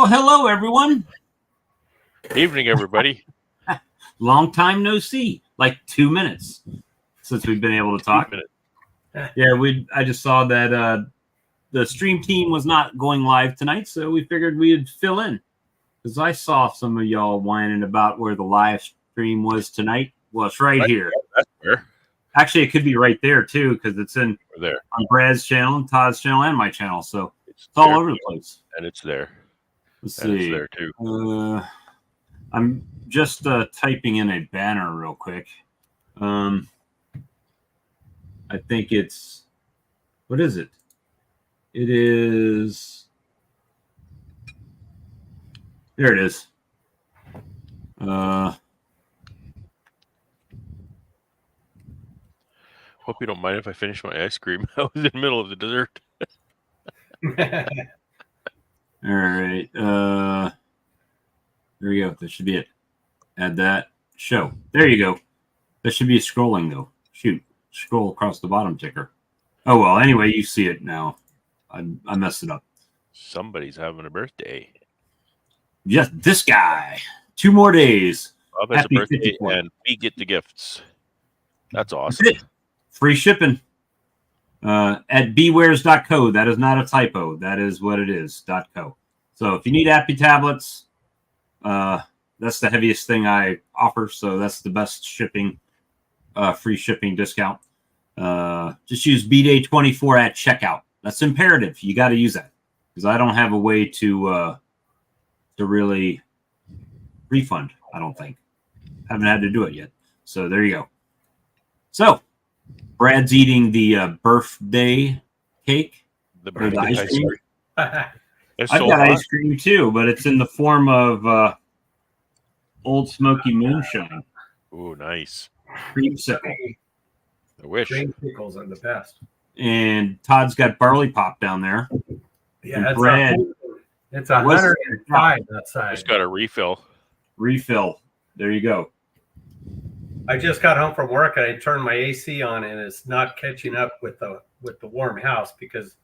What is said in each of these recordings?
hello, everyone. Evening, everybody. Long time no see. Like 2 minutes since we've been able to talk. 2 minutes. Yeah, I just saw that the stream team was not going live tonight, so we figured we'd fill in. Because I saw some of y'all whining about where the live stream was tonight. Well, it's right here. That's where. Actually, it could be right there, too, because it's in There. on Brad's channel, and Todd's channel, and my channel. So it's all over the place. And it's there. Let's and see. It's there, too. I'm just typing in a banner real quick. I think it's, what is it? It is, there it is. Hope you don't mind if I finish my ice cream. I was in the middle of the dessert. All right. There we go. That should be it. Add that. Show. There you go. That should be scrolling, though. Shoot. Scroll across the bottom ticker. Oh, well, anyway, you see it now. I messed it up. Somebody's having a birthday. Yes, this guy. 2 more days. Bob has Happy a birthday, 54. and we get the gifts. That's awesome. Free shipping. At bewares.co. That is not a typo. That is what it is. .co. So if you need Appy tablets, that's the heaviest thing I offer. So that's the best shipping, free shipping discount. Just use BDay24 at checkout. That's imperative. You got to use that because I don't have a way to really refund. I don't think. Haven't had to do it yet. So there you go. So Brad's eating the birthday cake. The ice cream. It's I've so got hot. ice cream too, but it's in the form of Old Smoky Moonshine. Ooh, nice. Creamsicle. I wish. Creamsicles are the best. And Todd's got barley pop down there. Yeah, Brad. It's 105 outside. Just got a refill. Refill. There you go. I just got home from work and I turned my AC on and it's not catching up with the warm house because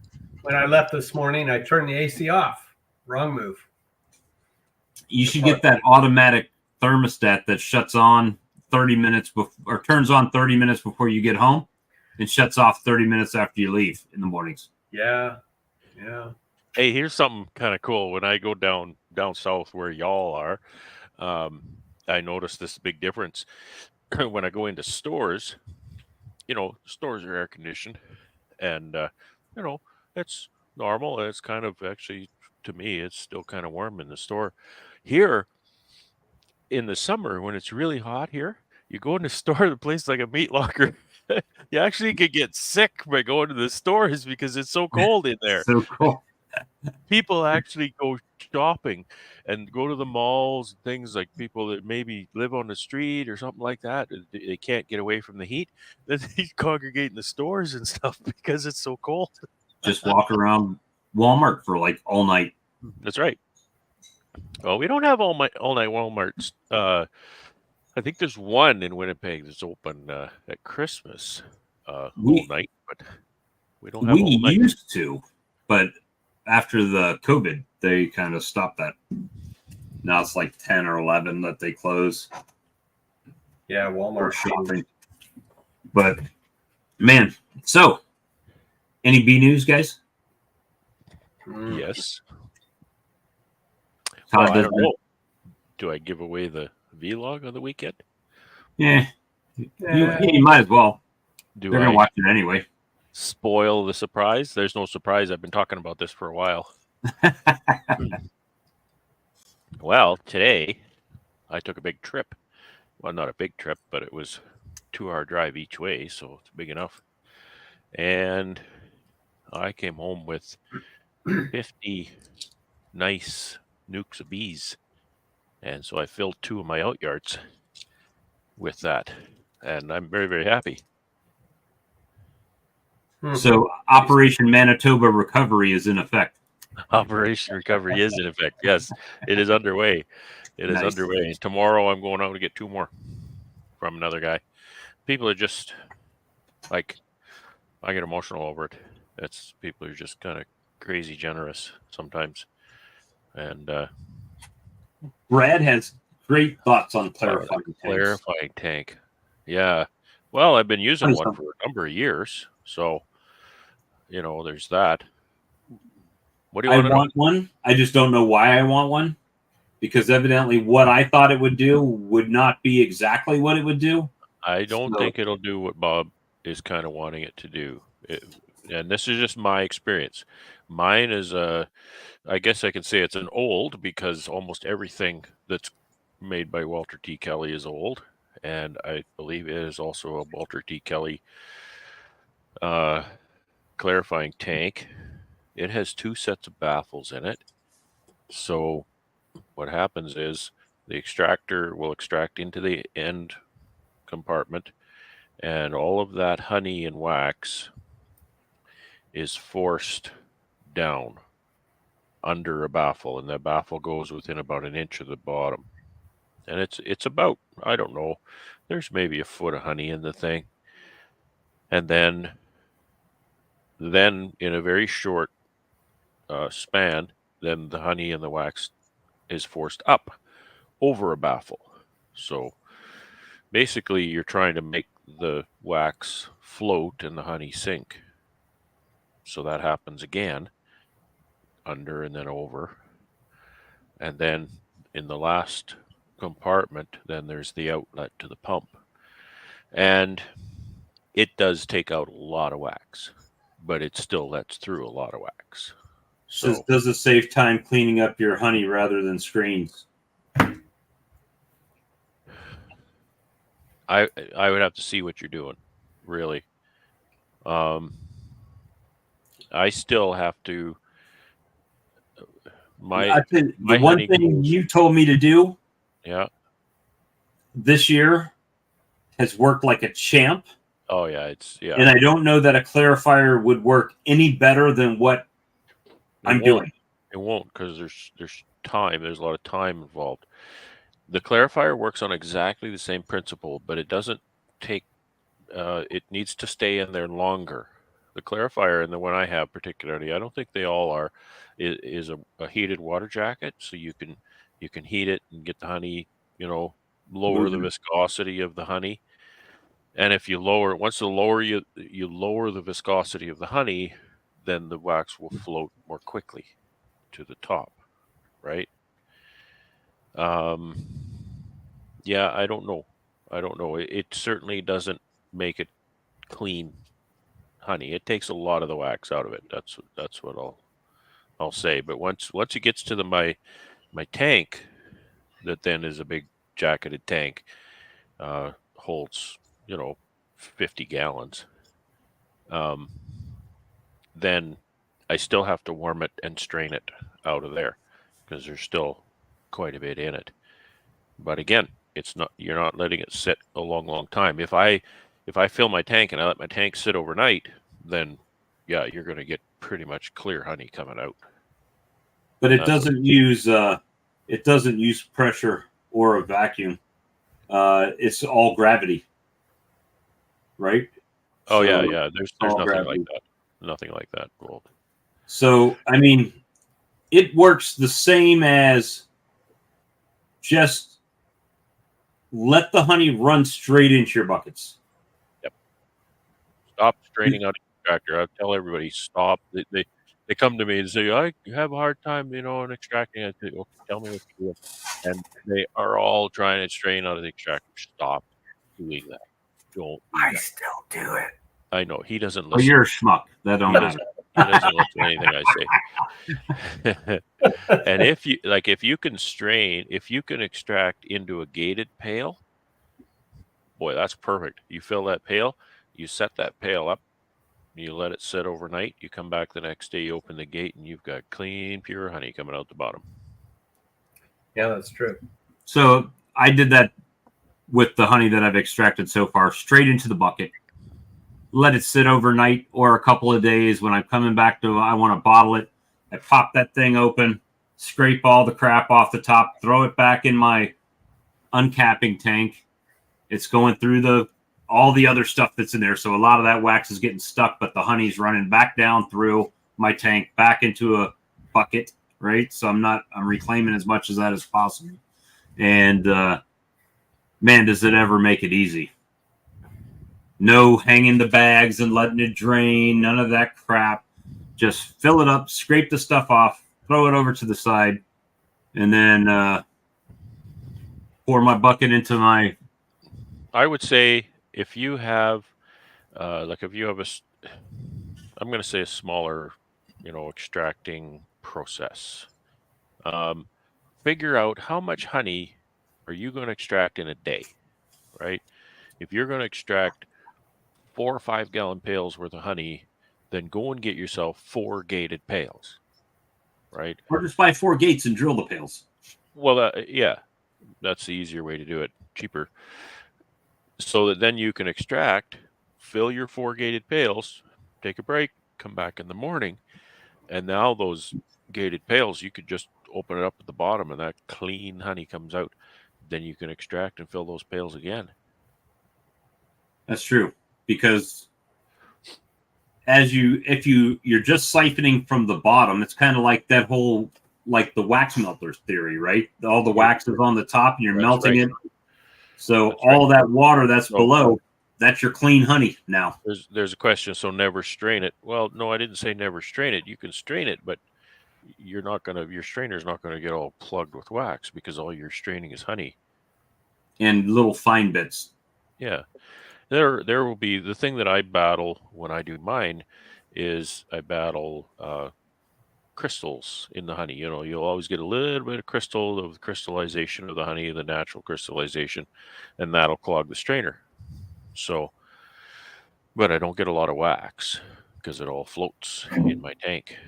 when I left this morning I turned the AC off. Wrong move. You should get that automatic thermostat that shuts on 30 minutes or turns on 30 minutes before you get home and shuts off 30 minutes after you leave in the mornings. Yeah. Hey, here's something kind of cool. When I go down south where y'all are, I noticed this big difference. When I go into stores, stores are air conditioned, and it's normal. It's kind of actually, to me, it's still kind of warm in the store. Here, in the summer, when it's really hot here, you go in the store, the place like a meat locker. You actually could get sick by going to the stores because it's so cold in there. So cool. People actually go shopping and go to the malls, things like people that maybe live on the street or something like that. They can't get away from the heat. Then they congregate in the stores and stuff because it's so cold. Just walk around Walmart for like all night. That's right. Well, we don't have all night Walmarts. I think there's one in Winnipeg that's open at Christmas all night, but we don't have all night. We used to, but after the COVID, they kind of stopped that. Now it's like 10 or 11 that they close. Yeah, Or Walmart shopping. But, man, so, any bee news, guys? Yes. Todd I don't know. Do I give away the vlog of the weekend? Yeah. You might as well. Do They're I going to watch it anyway. spoil the surprise? There's no surprise. I've been talking about this for a while. Well, today I took a big trip. Well, not a big trip, but it was 2-hour drive each way, so it's big enough. And I came home with 50 nice nukes of bees. And so I filled 2 of my outyards with that. And I'm very, very happy. So, Operation Manitoba Recovery is in effect. Operation Recovery is in effect. Yes, it is underway. It is underway. Tomorrow I'm going out to get 2 more from another guy. People are just like, I get emotional over it. People are just kind of crazy generous sometimes. And Brad has great thoughts on clarifying tanks. clarifying tank. Yeah. Well, I've been using Nice one one. for a number of years, so there's that. What do you I want to know? want one. I just don't know why I want one, because evidently what I thought it would do would not be exactly what it would do. I don't So- think it'll do what Bob is kind of wanting it to do. And this is just my experience. Mine is I guess I can say it's an old, because almost everything that's made by Walter T. Kelly is old, and I believe it is also a Walter T. Kelly clarifying tank. It has 2 sets of baffles in it. So what happens is the extractor will extract into the end compartment, and all of that honey and wax is forced down under a baffle, and that baffle goes within about an inch of the bottom. And it's about, I don't know, there's maybe a foot of honey in the thing. And then in a very short span, then the honey and the wax is forced up over a baffle. So basically you're trying to make the wax float and the honey sink. So that happens again, under and then over. And then in the last compartment, then there's the outlet to the pump. And it does take out a lot of wax, but it still lets through a lot of wax. So does it save time cleaning up your honey rather than screens? I would have to see what you're doing, really. I still have to. I think the one thing you told me to do, this year has worked like a champ. Oh yeah, and I don't know that a clarifier would work any better than what I'm doing. It won't, because there's time. There's a lot of time involved. The clarifier works on exactly the same principle, but it doesn't take. It needs to stay in there longer. The clarifier, and the one I have particularly, I don't think they all are, is a heated water jacket, so you can heat it and get the honey, lower the viscosity of the honey. And if you lower, once you lower the viscosity of the honey, then the wax will float more quickly to the top, right? Yeah, I don't know. It certainly doesn't make it clean honey. It takes a lot of the wax out of it. That's what I'll say. But once it gets to my tank, that then is a big jacketed tank, holds 50 gallons. Then I still have to warm it and strain it out of there, because there's still quite a bit in it. But again, you're not letting it sit a long time. If I fill my tank and I let my tank sit overnight, then yeah, you're going to get pretty much clear honey coming out. But it doesn't use pressure or a vacuum. It's all gravity, right? Oh yeah. There's nothing gravity. Like that. Nothing like that. Gold. So I mean, it works the same as just let the honey run straight into your buckets. Yep. Stop straining out the extractor. I tell everybody stop. They come to me and say, I have a hard time, in extracting. I say, okay, tell me what you do. And they are all trying to strain out of the extractor. Stop doing that. Don't. I still do it. I know he doesn't listen. Well, you're a schmuck. That don't matter. He doesn't listen to anything I say. And if you can extract into a gated pail, boy, that's perfect. You fill that pail, you set that pail up, you let it sit overnight, you come back the next day, you open the gate, and you've got clean, pure honey coming out the bottom. Yeah, that's true. So I did that with the honey that I've extracted so far, straight into the bucket. Let it sit overnight or a couple of days. When I'm coming back I want to bottle it, I pop that thing open, scrape all the crap off the top, throw it back in my uncapping tank. It's going through all the other stuff that's in there. So a lot of that wax is getting stuck, but the honey's running back down through my tank, back into a bucket, right? So I'm reclaiming as much of that as possible. And man, does it ever make it easy. No hanging the bags and letting it drain, none of that crap. Just fill it up, scrape the stuff off, throw it over to the side, and then pour my bucket into my... I would say if you have, if you have I'm going to say a smaller, extracting process, figure out how much honey are you going to extract in a day, right? If you're going to extract 4 or 5 gallon pails worth of honey, then go and get yourself 4 gated pails, right? Or just buy 4 gates and drill the pails. Well, yeah, that's the easier way to do it, cheaper. So that then you can extract, fill your 4 gated pails, take a break, come back in the morning, and now those gated pails, you could just open it up at the bottom and that clean honey comes out. Then you can extract and fill those pails again. That's true, because if you're just siphoning from the bottom, it's kind of like that whole, like the wax melters theory, right? All the wax is on the top and you're melting it. So all that water that's below, that's your clean honey now. There's a question. So never strain it. Well, no, I didn't say never strain it. You can strain it, but your strainer's not gonna get all plugged with wax because all you're straining is honey and little fine bits. Yeah, there will be the thing that I battle when I do mine is I battle crystals in the honey. You'll always get a little bit of crystallization of the honey, the natural crystallization, and that'll clog the strainer. So, but I don't get a lot of wax because it all floats in my tank.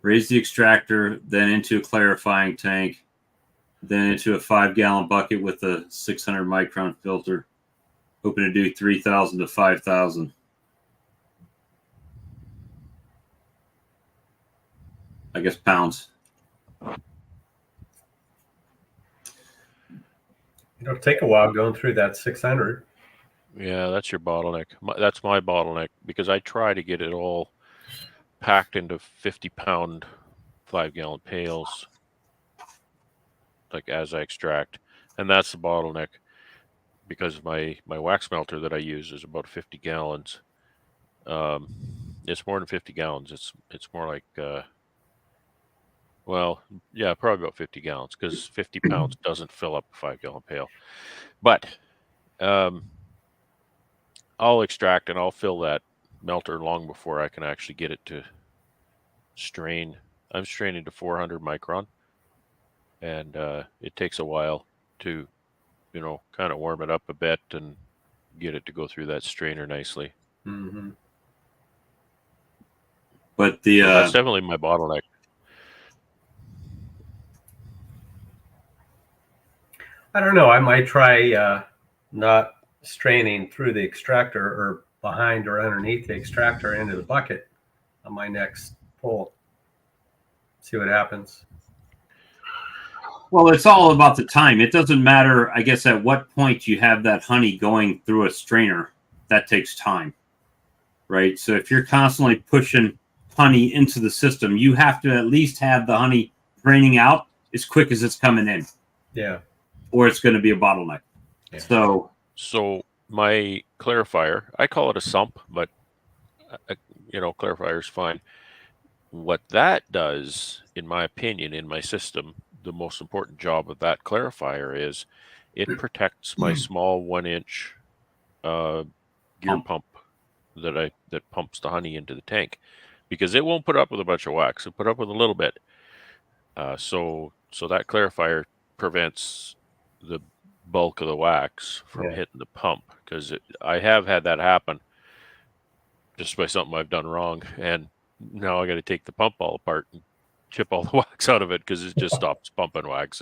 Raise the extractor, then into a clarifying tank, then into a 5-gallon bucket with a 600 micron filter. Hoping to do 3,000 to 5,000. I guess pounds. It'll take a while going through that 600. Yeah, that's your bottleneck. That's my bottleneck because I try to get it all packed into 50-pound 5-gallon pails, like as I extract, and that's the bottleneck because my wax melter that I use is about 50 gallons. It's more than 50 gallons. It's more like probably about 50 gallons because 50 pounds doesn't fill up a 5-gallon pail. But I'll extract and I'll fill that melter long before I can actually get it to strain. I'm straining to 400 micron, and it takes a while to, kind of warm it up a bit and get it to go through that strainer nicely. Mm-hmm. But so that's definitely my bottleneck. I don't know. I might try not straining through the extractor or behind or underneath the extractor into the bucket on my next pull. See what happens. Well, it's all about the time. It doesn't matter, I guess, at what point you have that honey going through a strainer. That takes time, right? So if you're constantly pushing honey into the system, you have to at least have the honey draining out as quick as it's coming in. Yeah. Or it's going to be a bottleneck. Yeah. So my clarifier, I call it a sump, but clarifier is fine. What that does, in my opinion, in my system, the most important job of that clarifier is it protects my small 1-inch gear pump that pumps the honey into the tank, because it won't put up with a bunch of wax. It'll put up with a little bit. So that clarifier prevents the bulk of the wax from hitting the pump, because I have had that happen just by something I've done wrong, and now I got to take the pump all apart and chip all the wax out of it because it just stops pumping wax.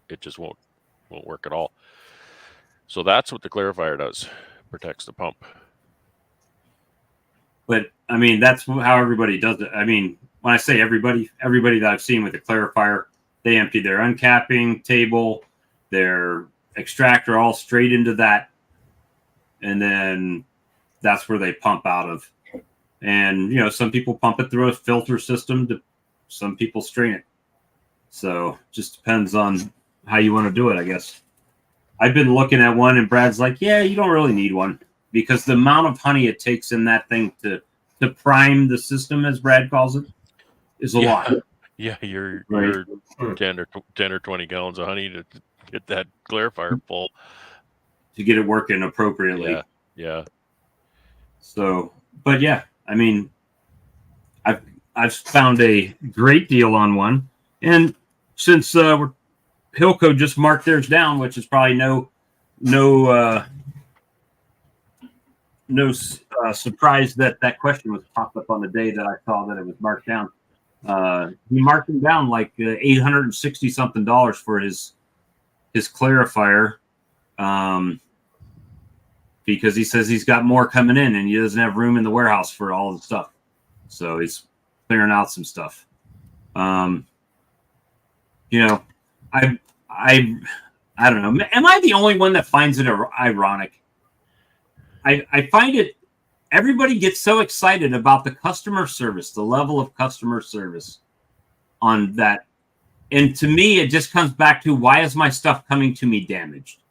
It just won't work at all. So that's what the clarifier does, protects the pump. But I mean, that's how everybody does it. I mean, when I say everybody that I've seen with a clarifier, they empty their uncapping table, their extractor all straight into that, and then that's where they pump out of. And some people pump it through a filter system Some people strain it. So just depends on how you want to do it, I guess. I've been looking at one, and Brad's like, yeah, you don't really need one, because the amount of honey it takes in that thing to prime the system, as Brad calls it, is a lot. Yeah, you're Right. 10 or 20 gallons of honey to get that clarifier full. To get it working appropriately. Yeah. So, but yeah, I mean, I've found a great deal on one, and since Hilco just marked theirs down, which is probably no surprise that question was popped up on the day that I saw that it was marked down. He marked him down like $860 something for his clarifier, because he says he's got more coming in and he doesn't have room in the warehouse for all the stuff, so he's clearing out some stuff. I don't know. Am I the only one that finds it ironic? I find it. Everybody gets so excited about the customer service, the level of customer service on that. And to me, it just comes back to, why is my stuff coming to me damaged?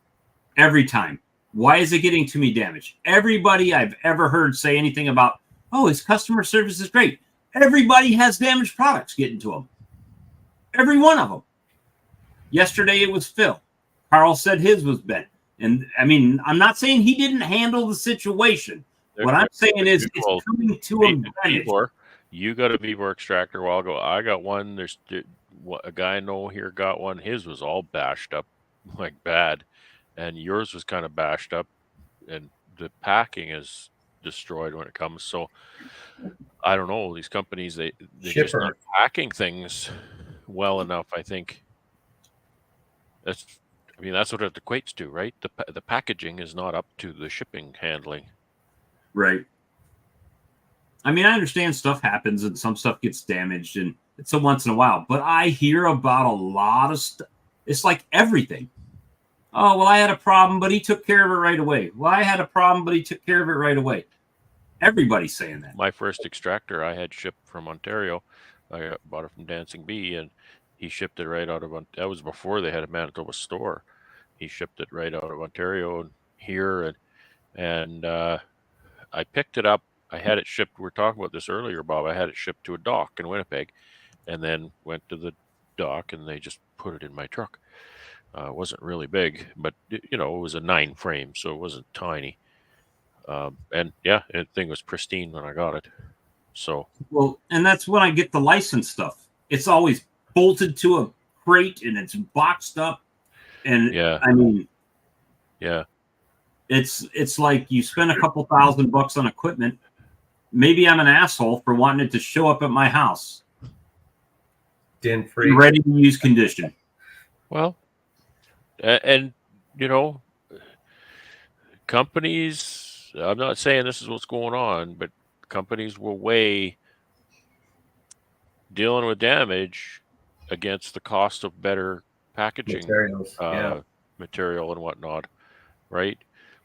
Every time. Why is it getting to me damaged? Everybody I've ever heard say anything about, oh, his customer service is great. Everybody has damaged products getting to them. Every one of them. Yesterday it was Phil. Carl said his was bent. And I mean, I'm not saying he didn't handle the situation. What I'm saying is, it's coming to him. You got a Vivor extractor a while ago. I got one. There's a guy I know here got one. His was all bashed up, like bad, and yours was kind of bashed up, and the packing is destroyed when it comes. So I don't know. These companies, they're just not packing things well enough. I think that's what it equates to, right? The packaging is not up to the shipping handling. Right. I mean, I understand stuff happens and some stuff gets damaged, and it's a once in a while, but I hear about a lot of stuff. It's like everything. Oh, well, I had a problem, but he took care of it right away. Well, I had a problem, but he took care of it right away. Everybody's saying that. My first extractor I had shipped from Ontario. I bought it from Dancing Bee, and he shipped it right out of, that was before they had a Manitoba store. He shipped it right out of Ontario and here, and I picked it up. I had it shipped. We were talking about this earlier, Bob. I had it shipped to a dock in Winnipeg, and then went to the dock, and they just put it in my truck. It wasn't really big, but it was a 9 frame, so it wasn't tiny. And yeah, the thing was pristine when I got it. So well, and that's when I get the license stuff. It's always bolted to a crate and it's boxed up, and yeah, I mean, yeah. It's like you spend a couple $1,000 on equipment. Maybe I'm an asshole for wanting it to show up at my house, dent-free, ready to use condition. Well, and companies, I'm not saying this is what's going on, but companies will weigh dealing with damage against the cost of better packaging material and whatnot, right?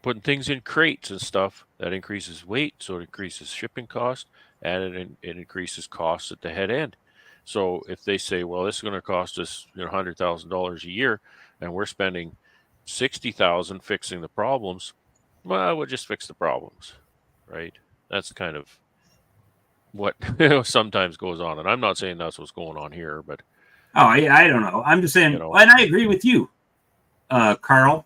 Putting things in crates and stuff, that increases weight, so it increases shipping cost, and it increases costs at the head end. So if they say, well, this is going to cost us $100,000 a year, and we're spending $60,000 fixing the problems, well, we'll just fix the problems, right? That's kind of what sometimes goes on, and I'm not saying that's what's going on here, but I don't know. I'm just saying, and I agree with you, Carl.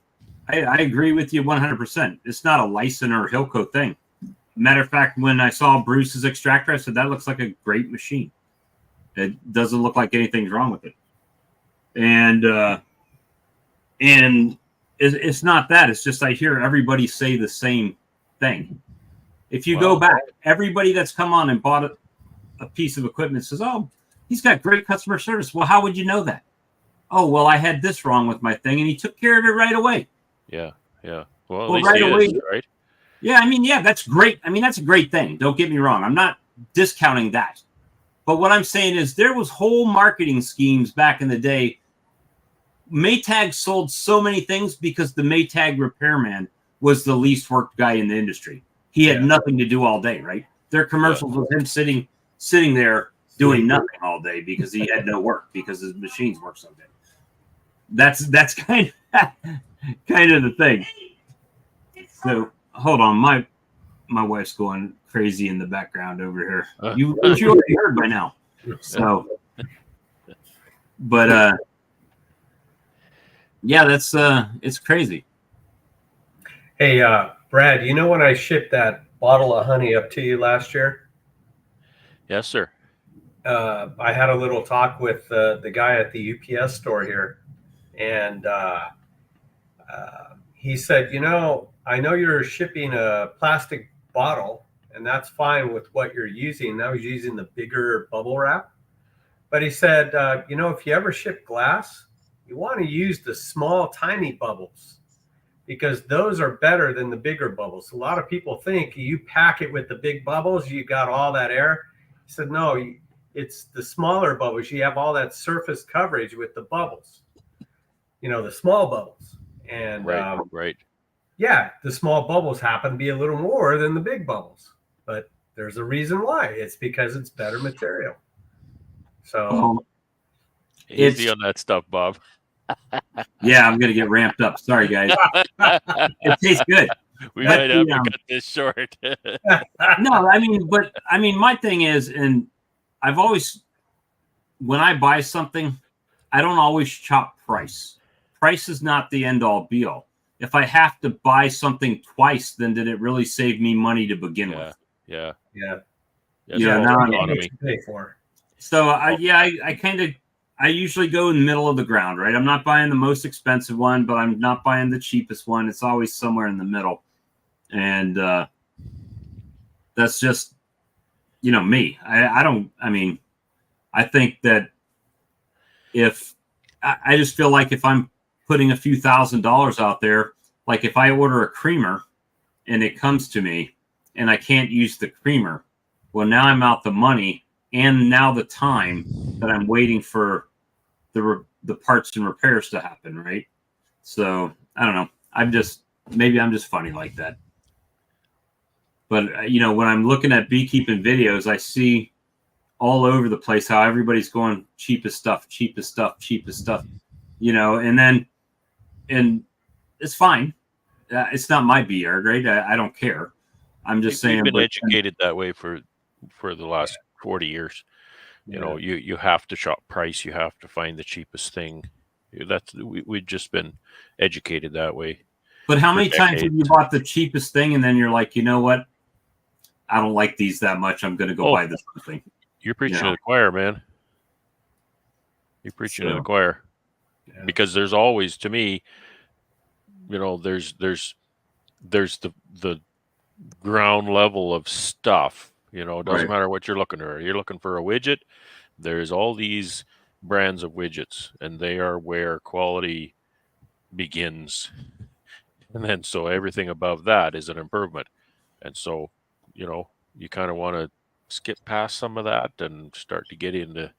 I agree with you 100%. It's not a Lyson or Hilco thing. Matter of fact, when I saw Bruce's extractor, I said, that looks like a great machine. It doesn't look like anything's wrong with it. And it's not that. It's just I hear everybody say the same thing. If you go back, everybody that's come on and bought a piece of equipment says, oh, he's got great customer service. Well, how would you know that? Oh, well, I had this wrong with my thing, and he took care of it right away. Yeah. Well, at least right away, right? Yeah, I mean, yeah, that's great. I mean, that's a great thing. Don't get me wrong. I'm not discounting that. But what I'm saying is there was whole marketing schemes back in the day. Maytag sold so many things because the Maytag repairman was the least worked guy in the industry. He had nothing to do all day, right? Their commercials with him sitting there doing nothing all day because he had no work because his machines work so good. That's kind of the thing. So hold on, my wife's going crazy in the background over here. You already heard by now. So, but yeah, that's it's crazy. Hey, Brad, you know when I shipped that bottle of honey up to you last year? Yes, sir. I had a little talk with the guy at the UPS store here, and he said, I know you're shipping a plastic bottle, and that's fine with what you're using. Now he's using the bigger bubble wrap. But he said, if you ever ship glass, you want to use the small, tiny bubbles because those are better than the bigger bubbles. A lot of people think you pack it with the big bubbles, you got all that air. He said, no, it's the smaller bubbles. You have all that surface coverage with the bubbles, the small bubbles. And right. Yeah, the small bubbles happen to be a little more than the big bubbles, but there's a reason why. It's because it's better material. So easy on that stuff, Bob. Yeah, I'm gonna get ramped up. Sorry, guys. It tastes good. We might have to cut this short. No, I mean, my thing is, and I've always, when I buy something, I don't always chop price. Price is not the end all be all. If I have to buy something twice, then did it really save me money to begin with? Yeah. Now economy. Pay for. So I usually go in the middle of the ground, right? I'm not buying the most expensive one, but I'm not buying the cheapest one. It's always somewhere in the middle. And that's just, me. I think that I just feel like if I'm putting a few $1,000s out there, like if I order a creamer and it comes to me and I can't use the creamer, well, now I'm out the money and now the time that I'm waiting for the parts and repairs to happen, right? So I don't know. Maybe I'm just funny like that. But when I'm looking at beekeeping videos, I see all over the place how everybody's going cheapest stuff, and it's fine. It's not my bee yard, right? I don't care. I'm just saying. We've been educated that way for the last 40 years. You have to shop price. You have to find the cheapest thing. We've just been educated that way. But how many times have you bought the cheapest thing and then you're like, you know what? I don't like these that much. I'm going to go buy this thing. You're preaching to the choir, man. You're preaching to the choir. Yeah. Because there's always, to me, there's the ground level of stuff. It doesn't matter what you're looking for. You're looking for a widget. There's all these brands of widgets, and they are where quality begins. And then so everything above that is an improvement. And so, you kind of want to skip past some of that and start to get into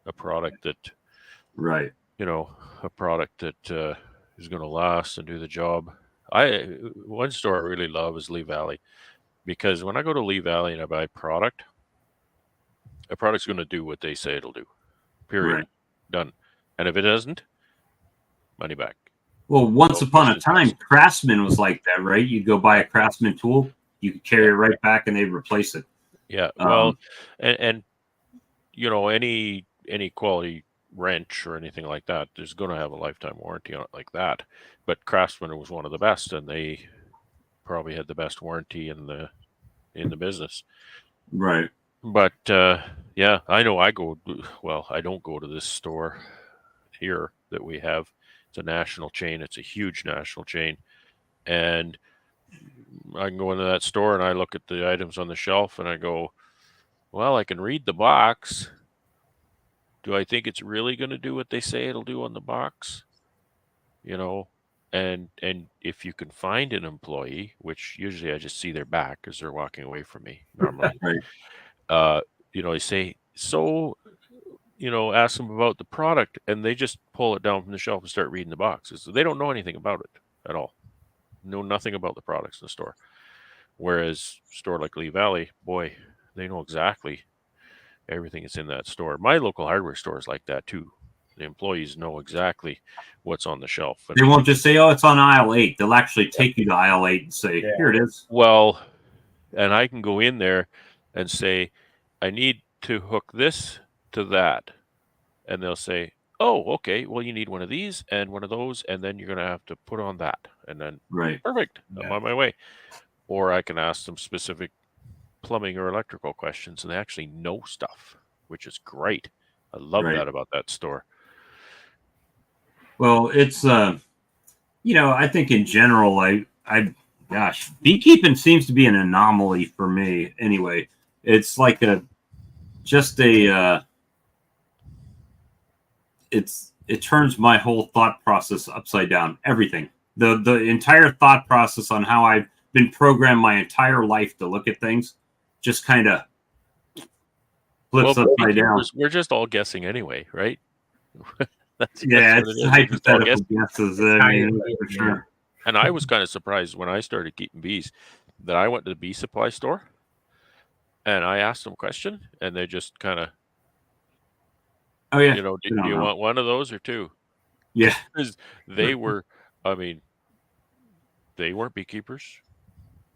a product that, right. A product that is going to last and do the job. One store I really love is Lee Valley, because when I go to Lee Valley and I buy a product's going to do what they say it'll do. Period. Right. Done. And if it doesn't, money back. Well, once upon a time, Craftsman was like that, right? You'd go buy a Craftsman tool, you could carry it right back, and they'd replace it. Yeah. Well, and any quality wrench or anything like that, there's going to have a lifetime warranty on it like that. But Craftsman was one of the best, and they probably had the best warranty in the business. Right. But I know I don't go to this store here that we have. It's a national chain. It's a huge national chain. And I can go into that store and I look at the items on the shelf and I go, well, I can read the box. Do I think it's really going to do what they say it'll do on the box? And if you can find an employee, which usually I just see their back because they're walking away from me normally. Right. They say, so, ask them about the product, and they just pull it down from the shelf and start reading the boxes. So they don't know anything about it at all. Know nothing about the products in the store. Whereas a store like Lee Valley, boy, they know exactly everything is in that store. My local hardware store is like that too. The employees know exactly what's on the shelf. They won't just say, "Oh, it's on aisle 8." They'll actually take you to aisle 8 and say, Yeah. "Here it is." Well, and I can go in there and say, I need to hook this to that. And they'll say, oh, okay, well, you need one of these and one of those, and then you're going to have to put on that. And then, Right. perfect, I'm Yeah. on my way. Or I can ask them specific plumbing or electrical questions, and they actually know stuff, which is great. I love Right. that about that store. Well, it's I think in general, gosh, beekeeping seems to be an anomaly for me. Anyway, it's like it turns my whole thought process upside down. Everything, the entire thought process on how I've been programmed my entire life to look at things, just kind of flips upside down. We're just all guessing anyway, right? It's Just all hypothetical guessing. guesses. I mean, for sure. And I was kind of surprised when I started keeping bees that I went to the bee supply store and I asked them a question and they just kind of, Oh yeah, do you want one of those or two? Yeah, Because they were, I mean, they weren't beekeepers.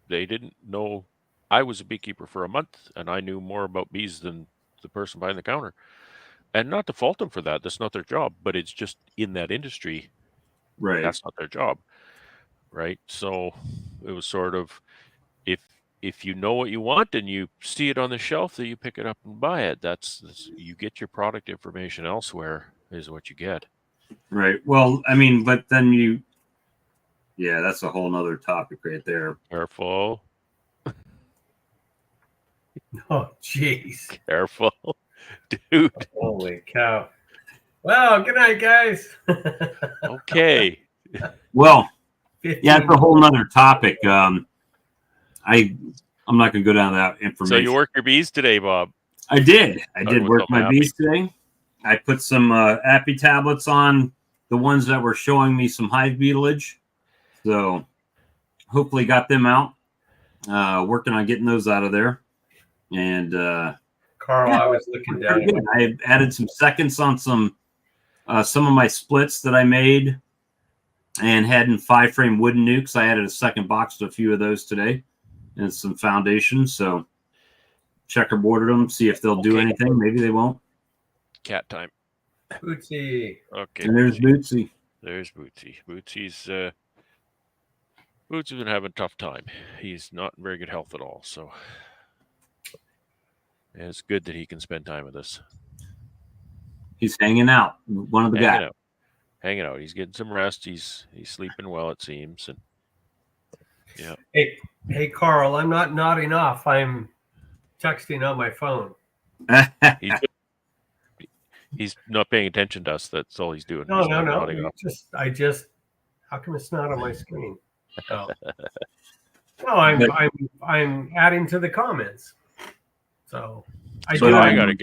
They didn't know. I was a beekeeper for a month and I knew more about bees than the person behind the counter. And not to fault them for that. That's not their job, but it's just in that industry. right. That's not their job. Right. So it was sort of, if you know what you want and you see it on the shelf, that you pick it up and buy it. That's you get your product information elsewhere is what you get. Right. Well, I mean, but then that's a whole nother topic right there. Careful. Oh, jeez. Careful. Dude. Holy cow. Well, good night, guys. Okay. Well, yeah, it's a whole nother topic. I'm not going to go down that information. So you work your bees today, Bob? I did. I did work my Appy bees today. I put some Appy tablets on the ones that were showing me some hive beetlage. So hopefully got them out. Working on getting those out of there. And Carl, I was looking down. I added some seconds on some of my splits that I made and had in 5-frame wooden nukes. I added a second box to a few of those today and some foundations. So checkerboarded them, see if they'll do anything. Maybe they won't. Cat time. Bootsy. Okay. And there's Bootsy. There's Bootsy. Bootsy's been having a tough time. He's not in very good health at all. So it's good that he can spend time with us. He's hanging out. One of the guys. Hanging out. He's getting some rest. He's sleeping well, it seems. And yeah. Hey, Carl, I'm not nodding off. I'm texting on my phone. He's not paying attention to us. That's all he's doing. No. I just. How come it's not on my screen? No, I'm adding to the comments. So I gotta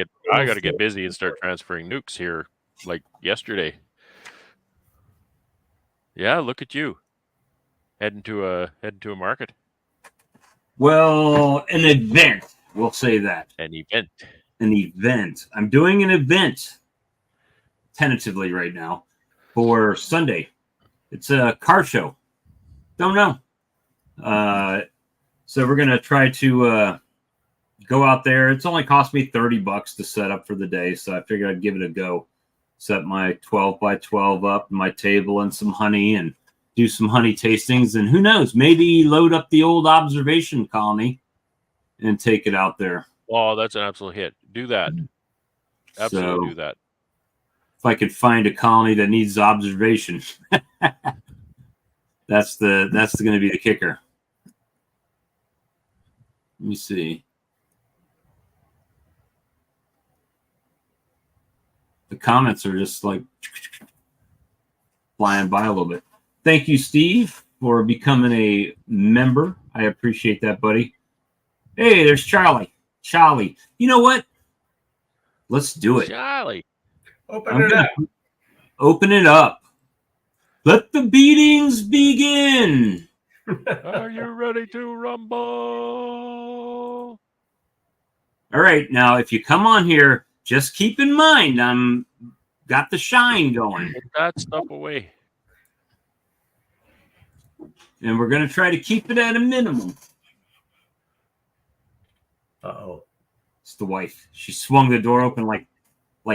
get busy and start transferring nukes here like yesterday. Yeah, look at you. Heading to a market. Well, an event. We'll say that. An event. I'm doing an event tentatively right now for Sunday. It's a car show. Don't know. So we're gonna try to go out there. It's only cost me $30 to set up for the day, so I figured I'd give it a go. Set my 12 by 12 up, my table, and some honey, and do some honey tastings. And who knows, maybe load up the old observation colony and take it out there. Oh, that's an absolute hit. Do that. Absolutely do that. If I could find a colony that needs observation, that's going to be the kicker. Let me see. The comments are just like flying by a little bit. Thank you, Steve, for becoming a member. I appreciate that, buddy. Hey, there's Charlie. You know what? Let's do it. Charlie. Open it up. Let the beatings begin. Are you ready to rumble? All right, now if you come on here, just keep in mind I'm got the shine going, Put that stuff away. and we're gonna try to keep it at a minimum. Uh-oh. It's the wife. She swung the door open like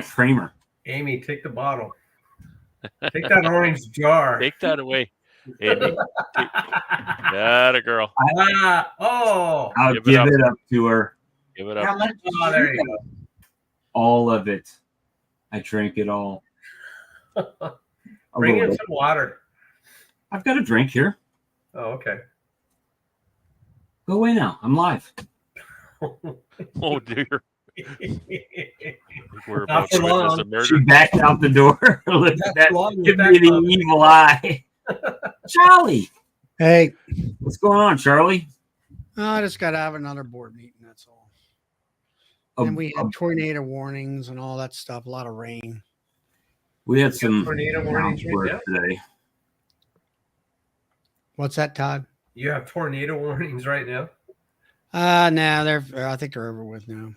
Kramer. Amy, take the bottle. Take that orange jar. Take that away, Andy. That a girl. Oh. I'll Give it give up. it up to her. Give it How up. much? Oh, there you go. All of it. I drank it all. A Bring little in bit. some water. I've got a drink here. Oh, okay. Go away now. I'm live. Oh dear. We're Not about for to witness long. a murder. She backed out the door. Look at Not that. for long with Give that me the comment. evil eye. Charlie. Hey, What's going on, Charlie? I just got to have another board meeting. That's all. And we had tornado warnings and all that stuff. A lot of rain. We had some tornado warnings right downpours today. What's that, Todd? You have tornado warnings right now? No, I think they're over with now.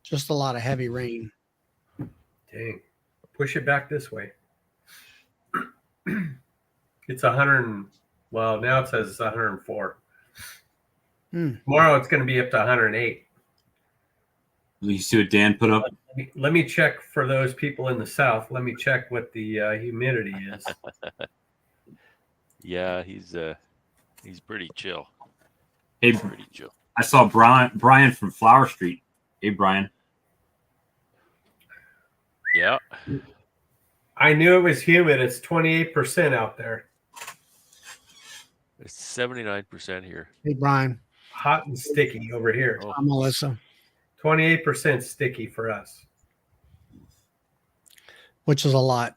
Just a lot of heavy rain. Dang. Push it back this way. It's 100. Well, now it says it's 104. Tomorrow it's going to be up to 108. You see what Dan put up? Let me check for those people in the south. Let me check what the humidity is. Yeah, he's pretty chill. Hey, Pretty chill. I saw Brian from Flower Street. Hey, Brian. Yeah. I knew it was humid. It's 28% out there. It's 79% here. Hey, Brian. Hot and sticky over here. Oh. I'm Melissa. 28% sticky for us. Which is a lot.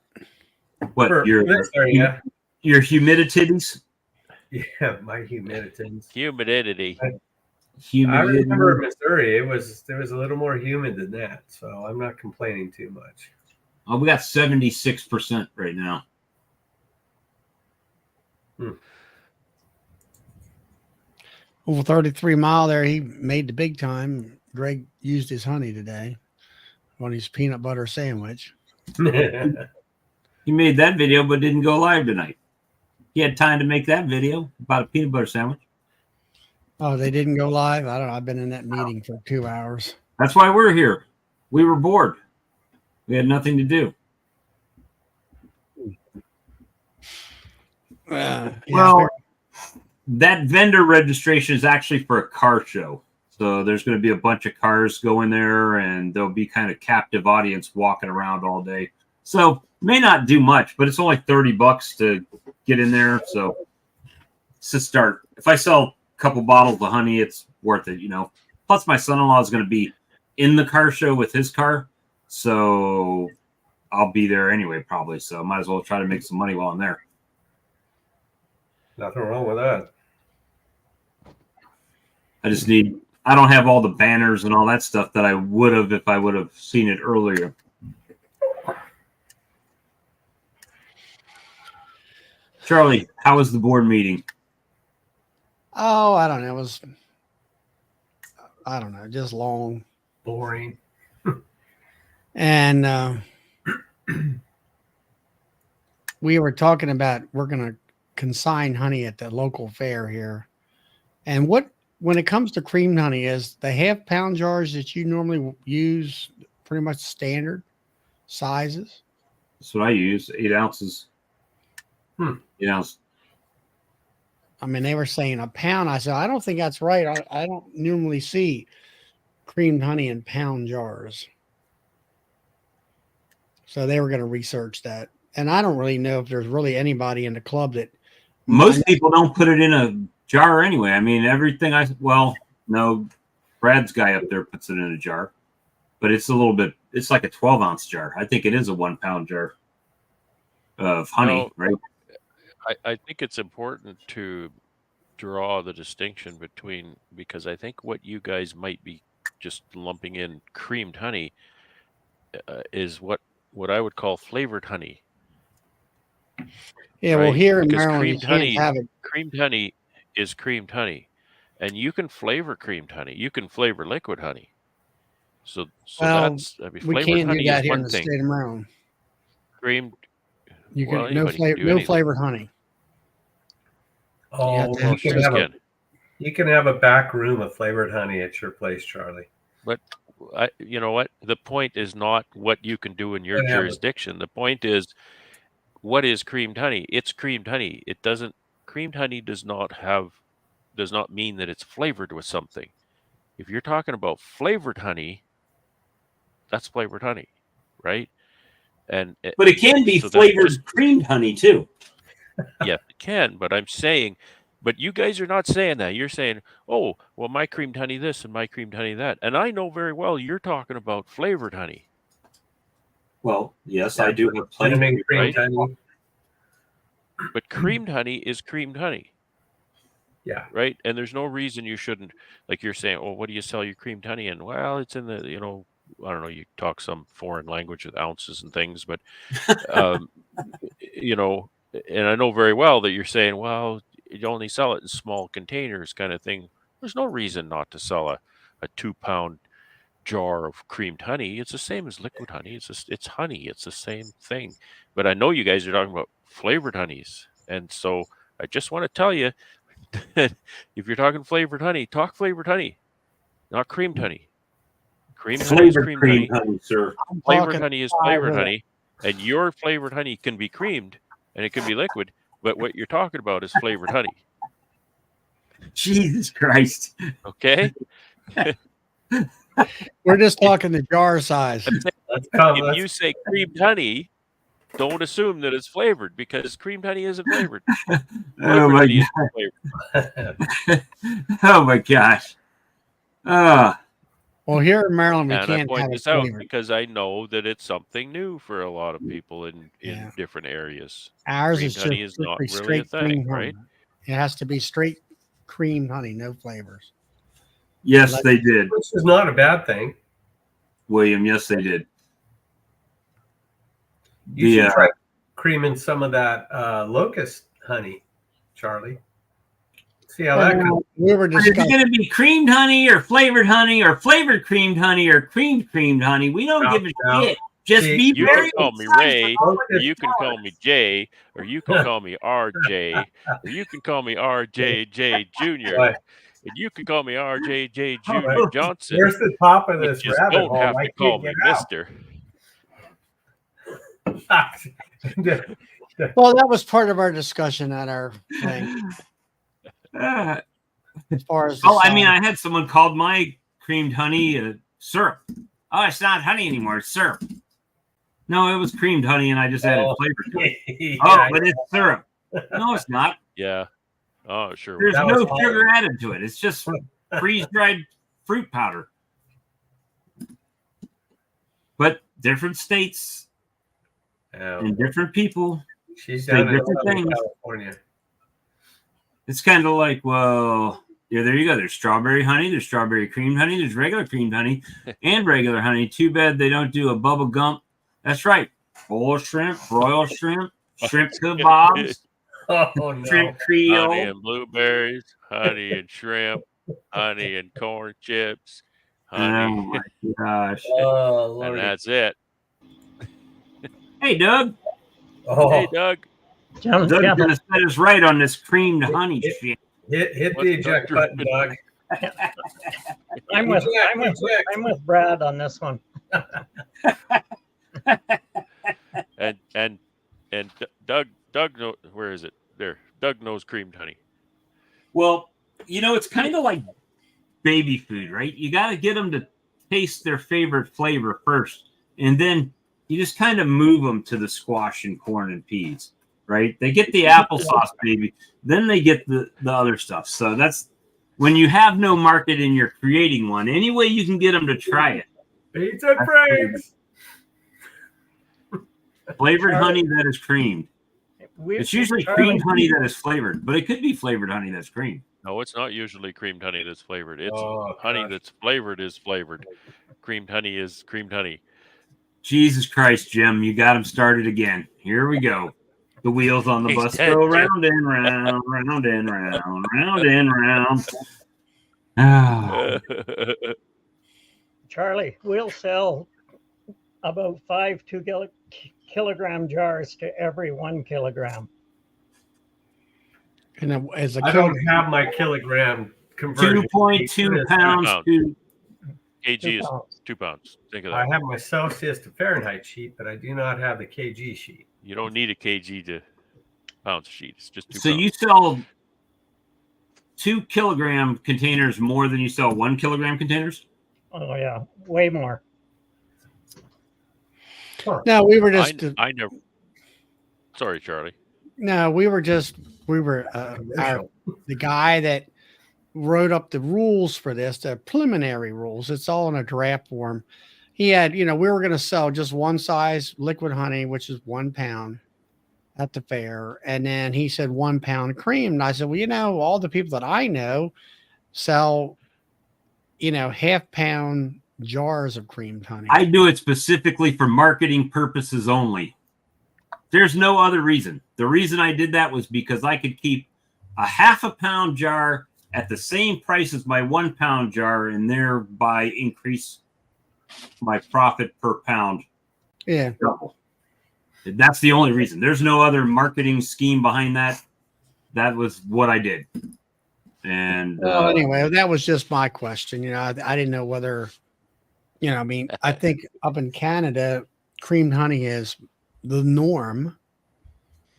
What, For your this area. humidities? Yeah, my humidity. Humidity. I remember Missouri. There was a little more humid than that, so I'm not complaining too much. Oh, we got 76% right now. Over 33 Mile there, he made the big time. Greg used his honey today on his peanut butter sandwich. He made that video, but didn't go live tonight. He had time to make that video about a peanut butter sandwich. Oh, they didn't go live? I don't know. I've been in that meeting for 2 hours. That's why we're here. We were bored. We had nothing to do. Well, that vendor registration is actually for a car show. So there's going to be a bunch of cars going there, and there'll be kind of captive audience walking around all day. So may not do much, but it's only $30 to get in there. So it's a start. If I sell a couple bottles of honey, it's worth it, you know. Plus, my son-in-law is going to be in the car show with his car. So I'll be there anyway, probably. So I might as well try to make some money while I'm there. Nothing wrong with that. I don't have all the banners and all that stuff that I would have if I would have seen it earlier. Charlie, how was the board meeting? Oh, I don't know. It was, I don't know, just long. Boring. And we were talking about we're going to consign honey at the local fair here. And when it comes to creamed honey, is the half-pound jars that you normally use pretty much standard sizes? That's what I use, 8 ounces. 8 ounces. I mean, they were saying a pound. I said, I don't think that's right. I don't normally see creamed honey in pound jars. So they were going to research that. And I don't really know if there's really anybody in the club that. Most people don't put it in a jar anyway. I mean, no, Brad's guy up there puts it in a jar. But it's it's like a 12-ounce jar. I think it is a 1 pound jar of honey, right? I think it's important to draw the distinction because I think what you guys might be just lumping in creamed honey is what I would call flavored honey. Yeah, right? well, here in Because Maryland, you can't have it. Creamed honey is creamed honey, and you can flavor creamed honey. You can flavor liquid honey. So Well, that's, I mean, we flavored can't do honey that is here in one the thing. state of Maryland. Creamed, You well, can no anybody can flavor, do no anything. flavored honey. Oh, to Well, have- sure can. you can have a back room of flavored honey at your place, Charlie. But you know what? The point is not what you can do in your Can have it. jurisdiction. The point is, what is creamed honey? It's creamed honey. It doesn't. Creamed honey does not mean that it's flavored with something. If you're talking about flavored honey, that's flavored honey, right? But it can be so that's flavored just- creamed honey too. yeah, it can. But I'm saying, but you guys are not saying that. You're saying, oh, well, my creamed honey this and my creamed honey that, and I know very well you're talking about flavored honey. Well, yes, Yeah, I do have plenty. Cinnamon creamed right? honey. But creamed honey is creamed honey. Yeah. Right. And there's no reason you shouldn't, like you're saying, oh, what do you sell your creamed honey in? Well, it's in the, I don't know, you talk some foreign language with ounces and things, but, and I know very well that you're saying, well, you only sell it in small containers kind of thing. There's no reason not to sell a 2-pound jar of creamed honey. It's the same as liquid honey. It's honey. It's the same thing. But I know you guys are talking about flavored honeys. And so I just want to tell you, if you're talking flavored honey, talk flavored honey, not creamed honey. Creamed honey is Flavored creamed honey. honey, sir. Flavored honey is flavored honey, and your flavored honey can be creamed and it can be liquid, but what you're talking about is flavored honey. Jesus Christ. Okay? We're just talking the jar size. If you say creamed honey, don't assume that it's flavored because creamed honey isn't flavored. Oh Flavored my honey God. isn't flavored. Oh my gosh. Well, here in Maryland, we And I can't point have it this out flavored. because I know that it's something new for a lot of people in Yeah. different areas. Ours Creamed is just honey is not strictly really a straight thing, cream right? honey. It has to be straight cream honey, no flavors. Yes, they did, Which is not a bad thing. William. Yes, they did. You should try creaming some of that locust honey, Charlie. See how that goes. We were Is it discussing. going to be creamed honey or flavored creamed honey or creamed honey? We don't give a No. shit. Just See, be You very can call me precise Ray, about or you can call me Jay, or you can call me RJ, or you can call me RJJ Jr., Right. and you can call me RJJ Jr. Right. Johnson. Where's the top of You this just rabbit don't hole? have I to call can't me get Mister. out. Well, that was part of our discussion at our thing. As far as the Oh, I mean, size. I had someone called my creamed honey syrup. Oh, it's not honey anymore. It's syrup. No, it was creamed honey, and I just added flavor to it. Yeah, Oh, but it's syrup. No, it's not. Yeah. Oh, sure. There's That no was sugar added to it. It's just freeze-dried fruit powder. But different states and different people. She's Say down in different Southern things. California. It's kind of like, well, yeah, there you go. There's strawberry honey, there's strawberry creamed honey, there's regular creamed honey, and regular honey. Too bad they don't do a bubble gum. That's right. Boiled shrimp, broiled shrimp, shrimp kebabs, Oh no! shrimp Honey Creole. and blueberries, honey and shrimp, honey and corn chips, Oh honey, my gosh. Oh and Lord! that's it. Hey, Doug. Oh, Hey, Doug. Gentlemen, Doug's gentlemen, going to set us right on this creamed honey It- shit. hit What's the eject Doug button, doing? Doug. I'm with, Eject, eject. I'm with Brad on this one. And Doug where is it? There. Doug knows creamed honey. Well, it's kind of like baby food, right? You got to get them to taste their favorite flavor first, and then you just kind of move them to the squash and corn and peas, right? They get the applesauce, baby. Then they get the other stuff. So that's when you have no market and you're creating one. Any way you can get them to try it. Pizza and Franks. Flavored honey that is creamed. We- It's usually Charlie, creamed honey that is flavored, but it could be flavored honey that's creamed. No, it's not usually creamed honey that's flavored. It's Oh, honey gosh. that's flavored is flavored. Creamed honey is creamed honey. Jesus Christ, Jim, you got him started again. Here we go. The wheels on the He's bus dead, go Jim. round and round, round and round, round and round. Ah, Charlie, we'll sell about 5 2-kilogram jars to every 1 kilogram. And as a I don't have my kilogram conversion. 2.2 pounds Pounds. to kg is 2 pounds. 2 pounds. Think of I that. have my Celsius to Fahrenheit sheet, but I do not have the kg sheet. You don't need a kg to pounds sheet. It's just 2 so pounds. you sell 2 kilogram containers more than you sell 1 kilogram containers? Oh yeah, way more. No, we were just I never. Sorry, Charlie. no, we were the guy that wrote up the rules for this, the preliminary rules. It's all in a draft form. He had, we were going to sell just one size liquid honey, which is 1 pound at the fair. And then he said 1 pound cream. And I said, well, all the people that I know sell, half pound jars of creamed honey. I do it specifically for marketing purposes only. There's no other reason. The reason I did that was because I could keep a half a pound jar at the same price as my 1 pound jar and thereby increase my profit per pound. Yeah. Double. That's the only reason. There's no other marketing scheme behind that. That was what I did. And well, anyway, that was just my question. I didn't know whether, I think up in Canada, creamed honey is the norm,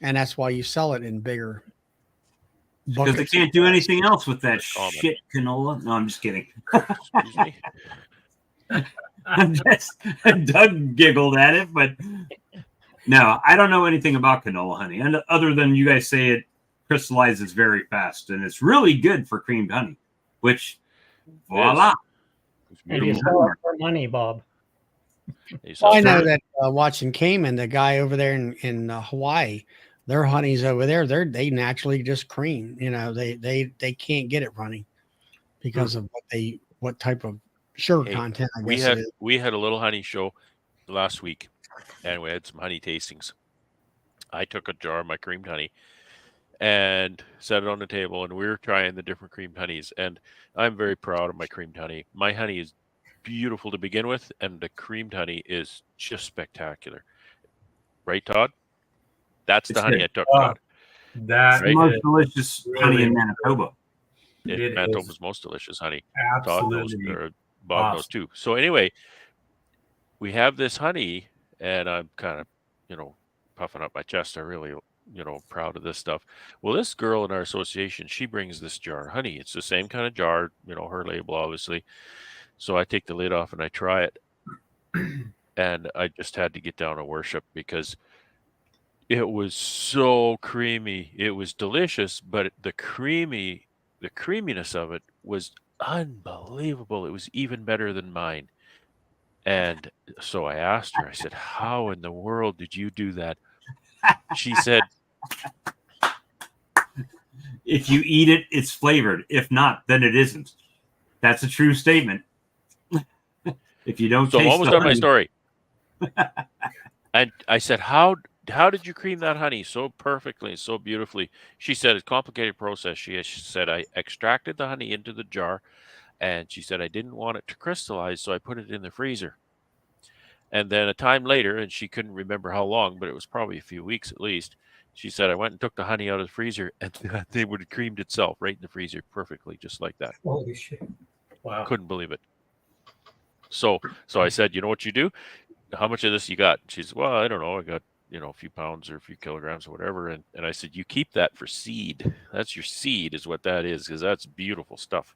and that's why you sell it in bigger because they buckets. can't do anything else with that Common. shit canola. No, I'm just kidding. Excuse me. Doug giggled at it, but no, I don't know anything about canola honey, and other than you guys say it crystallizes very fast, and it's really good for creamed honey. Which, voila! It's And you beautiful. sell it for money, Bob. You sell I it know for- that watching Cayman, the guy over there in Hawaii, their honey's over there. They naturally just cream. They can't get it running because of what type of sugar Hey, content. I we guess had it is. we had a little honey show last week, and we had some honey tastings. I took a jar of my creamed honey and set it on the table, and we were trying the different creamed honeys. And I'm very proud of my creamed honey. My honey is beautiful to begin with, and the creamed honey is just spectacular. Right, Todd? That's the It's honey good. I took, Oh, Todd. That The most is delicious honey in really Manitoba. It Manitoba's is most delicious honey. Todd knows, absolutely or Bob knows too. So anyway, we have this honey, and I'm kind of, puffing up my chest. I really, proud of this stuff. Well, this girl in our association, she brings this jar of honey. It's the same kind of jar, her label, obviously. So I take the lid off and I try it. And I just had to get down and worship because it was so creamy. It was delicious, but the creaminess of it was unbelievable. It was even better than mine. And so I asked her, I said, how in the world did you do that? She said, If you eat it, it's flavored. If not, then it isn't. That's a true statement. If you don't so I'm taste almost the done my honey- story. And I said, how did you cream that honey so perfectly, so beautifully? She said, it's a complicated process. She said, I extracted the honey into the jar, and she said, I didn't want it to crystallize, so I put it in the freezer. And then a time later, and she couldn't remember how long, but it was probably a few weeks at least, she said, I went and took the honey out of the freezer, and they would have creamed itself right in the freezer perfectly, just like that. holy shit. Wow. Couldn't believe it. So I said, you know what you do? How much of this you got? She said, well, I don't know. I got, a few pounds or a few kilograms or whatever. And I said, you keep that for seed. That's your seed is what that is, because that's beautiful stuff.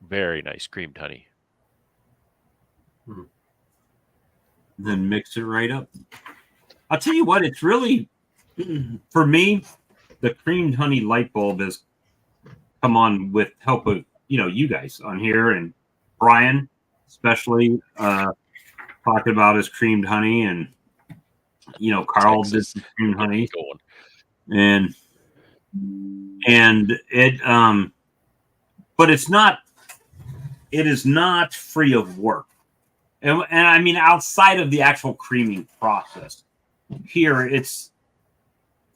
Very nice creamed honey. Then mix it right up. I'll tell you what, it's really, for me, the creamed honey light bulb has come on with help of, you guys on here, and Brian, especially, talking about his creamed honey, and, Carl did some creamed honey. Going. And it, but it is not free of work. And I mean, outside of the actual creaming process, here it's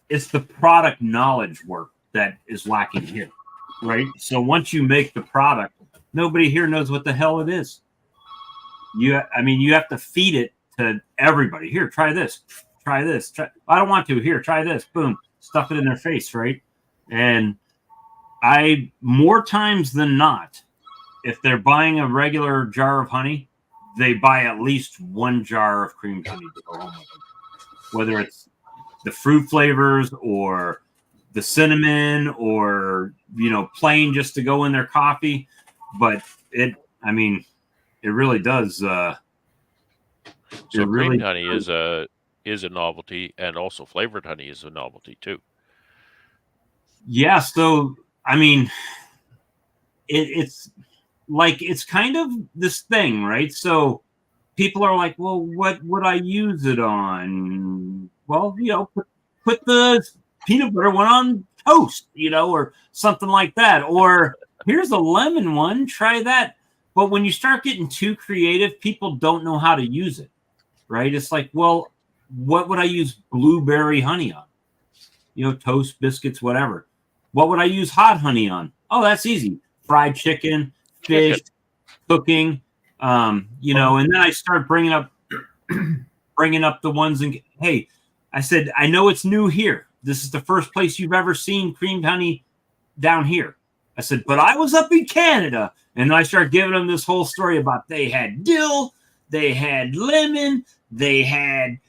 the product knowledge work that is lacking here, right? So once you make the product, Nobody here knows what the hell it is. You have to feed it to everybody. Here, try this. Try this. I don't want to. Here, try this. Boom. Stuff it in their face, right? And I, more times than not, if they're buying a regular jar of honey, they buy at least one jar of creamed honey to go home with them. Whether it's the fruit flavors or the cinnamon or, plain just to go in their coffee. But it really does. So creamed honey is a novelty, and also flavored honey is a novelty too. Yeah. So, it's like, it's kind of this thing, right? So people are like, well, what would I use it on? Well, put the peanut butter one on toast, or something like that. Or here's a lemon one, try that. But when you start getting too creative, people don't know how to use it, right? It's like, well, what would I use blueberry honey on? Toast, biscuits, whatever. What would I use hot honey on? Oh, that's easy. Fried chicken, fish, cooking, and then I start bringing up the ones. And hey, I said, I know it's new here. This is the first place you've ever seen creamed honey down here. I said, but I was up in Canada. And I started giving them this whole story about they had dill, they had lemon, they had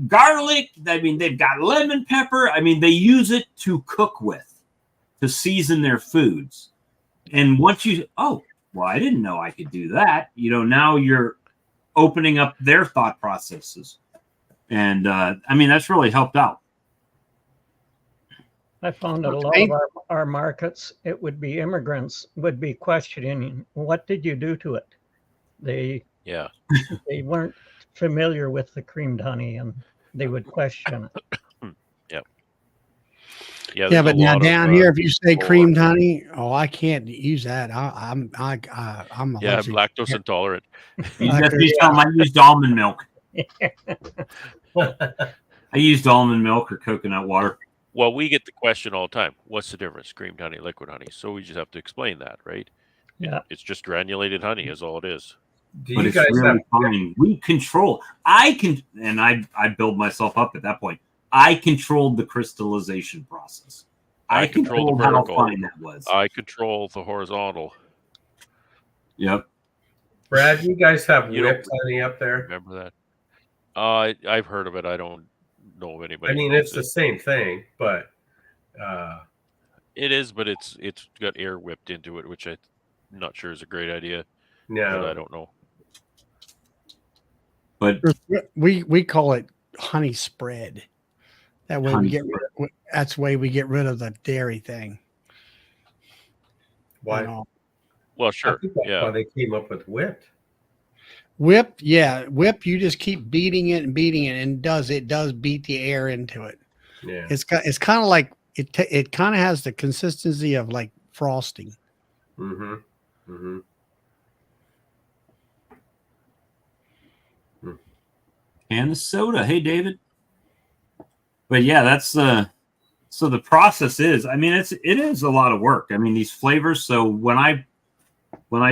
garlic. They've got lemon pepper. They use it to cook with, to season their foods. And once well, I didn't know I could do that. Now you're opening up their thought processes. And that's really helped out. I found that a lot of our markets, it would be immigrants would be questioning, what did you do to it? They weren't familiar with the creamed honey, and they would question it. Yeah, but now down here, if you say creamed honey, I can't use that. I'm lactose intolerant. I used almond milk. I used almond milk or coconut water. Well, we get the question all the time. What's the difference? Creamed honey, liquid honey. So we just have to explain that, right? Yeah. It's just granulated honey is all it is. But it's really fine. We control. I build myself up at that point. I controlled the crystallization process. I controlled how fine that was. I control the horizontal. Yep. Brad, you guys have whipped honey up there? Remember that? I've heard of it. I don't know of anybody. It's the same thing, but it is. But it's got air whipped into it, which I'm not sure is a great idea. No, but I don't know. But we call it honey spread. That way that's the way we get rid of the dairy thing. Why? Well, sure. I think that's why they came up with whipped. Whip, you just keep beating it, and it does beat the air into it. Yeah. It's kind of like it kind of has the consistency of like frosting. Mm-hmm. Mm-hmm. And the soda. Hey, David. But yeah, that's so the process is, it is a lot of work. These flavors. So when I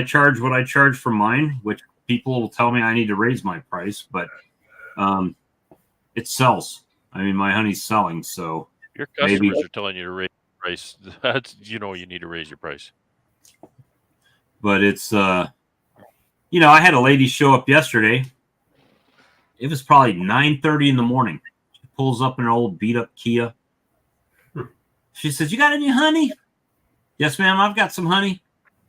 charge what I charge for mine, which people will tell me I need to raise my price, but it sells. My honey's selling. So your customers are telling you to raise your price. That's, you need to raise your price. But it's, I had a lady show up yesterday. It was probably 9:30 in the morning. Pulls up in an old beat up Kia. She says, "You got any honey?" "Yes, ma'am. I've got some honey."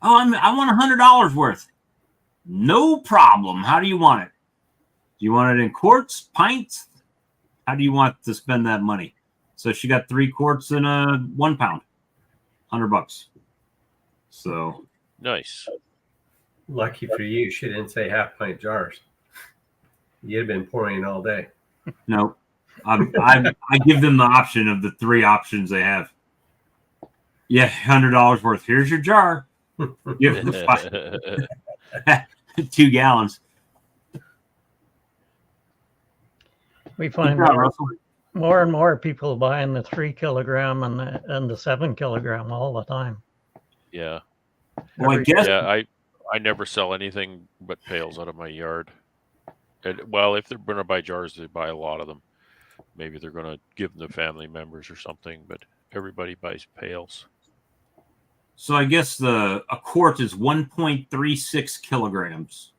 "Oh, I want $100 worth." "No problem. How do you want it? Do you want it in quarts, pints? How do you want to spend that money?" So she got 3 quarts in a 1 pound, $100. So nice. Lucky for you, she didn't say half pint jars. You'd have been pouring all day. No. I give them the option of the 3 options they have. Yeah, $100 worth. Here's your jar. Give them 2 gallons. We find more and more people buying the 3 kilogram and the 7 kilogram all the time. Yeah. Well, I guess I never sell anything but pails out of my yard. And well, if they're going to buy jars, they buy a lot of them. Maybe they're going to give them to family members or something, but everybody buys pails. So I guess a quart is 1.36 kilograms.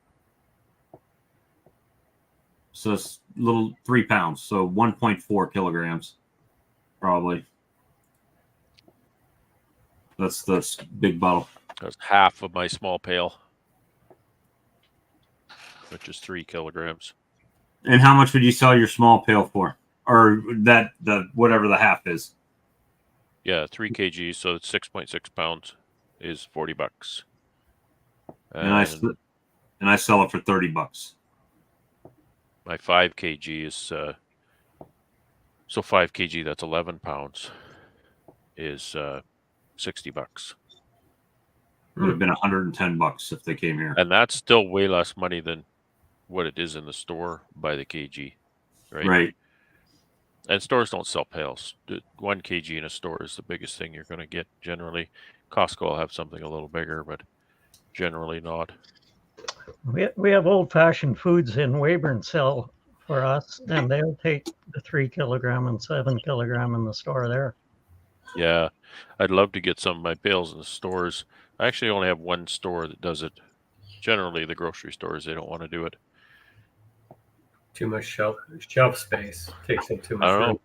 So it's little 3 pounds. So 1.4 kilograms, probably. That's the big bottle. That's half of my small pail, which is 3 kilograms. And how much would you sell your small pail for? Or whatever the half is? Yeah, 3 kg, so it's 6.6 pounds is $40. And I sell it for $30. My 5 kg is so 5 kg, that's 11 pounds, is $60. Would have been $110 if they came here. And that's still way less money than what it is in the store by the kg, right? Right. And stores don't sell pails. 1 kg in a store is the biggest thing you're going to get generally. Costco will have something a little bigger, but generally not. We have old-fashioned foods in Weyburn sell for us, and they'll take the 3 kilogram and 7 kilogram in the store there. Yeah, I'd love to get some of my pails in the stores. I actually only have one store that does it. Generally, the grocery stores, they don't want to do it. Too much shelf space. Takes up too much I don't room.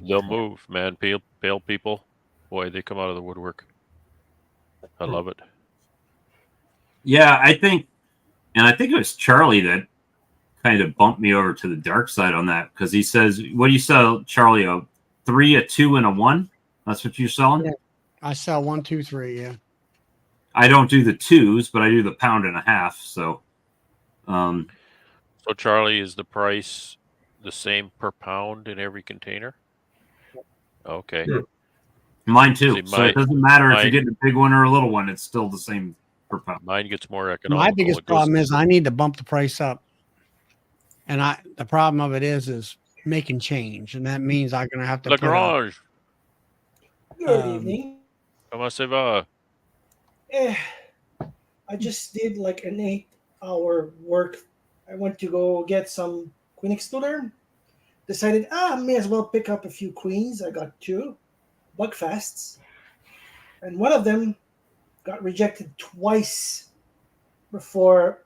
know. They'll move, man. Pail people, boy, they come out of the woodwork. I love it. Yeah, I think it was Charlie that kind of bumped me over to the dark side on that, because he says, what do you sell, Charlie? A 3, a 2, and a 1? That's what you're selling? Yeah. I sell 1, 2, 3, yeah. I don't do the 2s, but I do the 1.5 pounds. So, So, Charlie, is the price the same per pound in every container? Okay. Yeah. Mine too. See, So it doesn't matter if you're getting a big one or a little one; it's still the same per pound. Mine gets more economical. My biggest problem is I need to bump the price up, and the problem of it is making change, and that means I'm gonna have to. Lagrange. Good evening. Comment ça va? I just did like an 8-hour work. I went to go get some queen excluder. Decided, may as well pick up a few queens. I got 2 bugfasts, and one of them got rejected twice before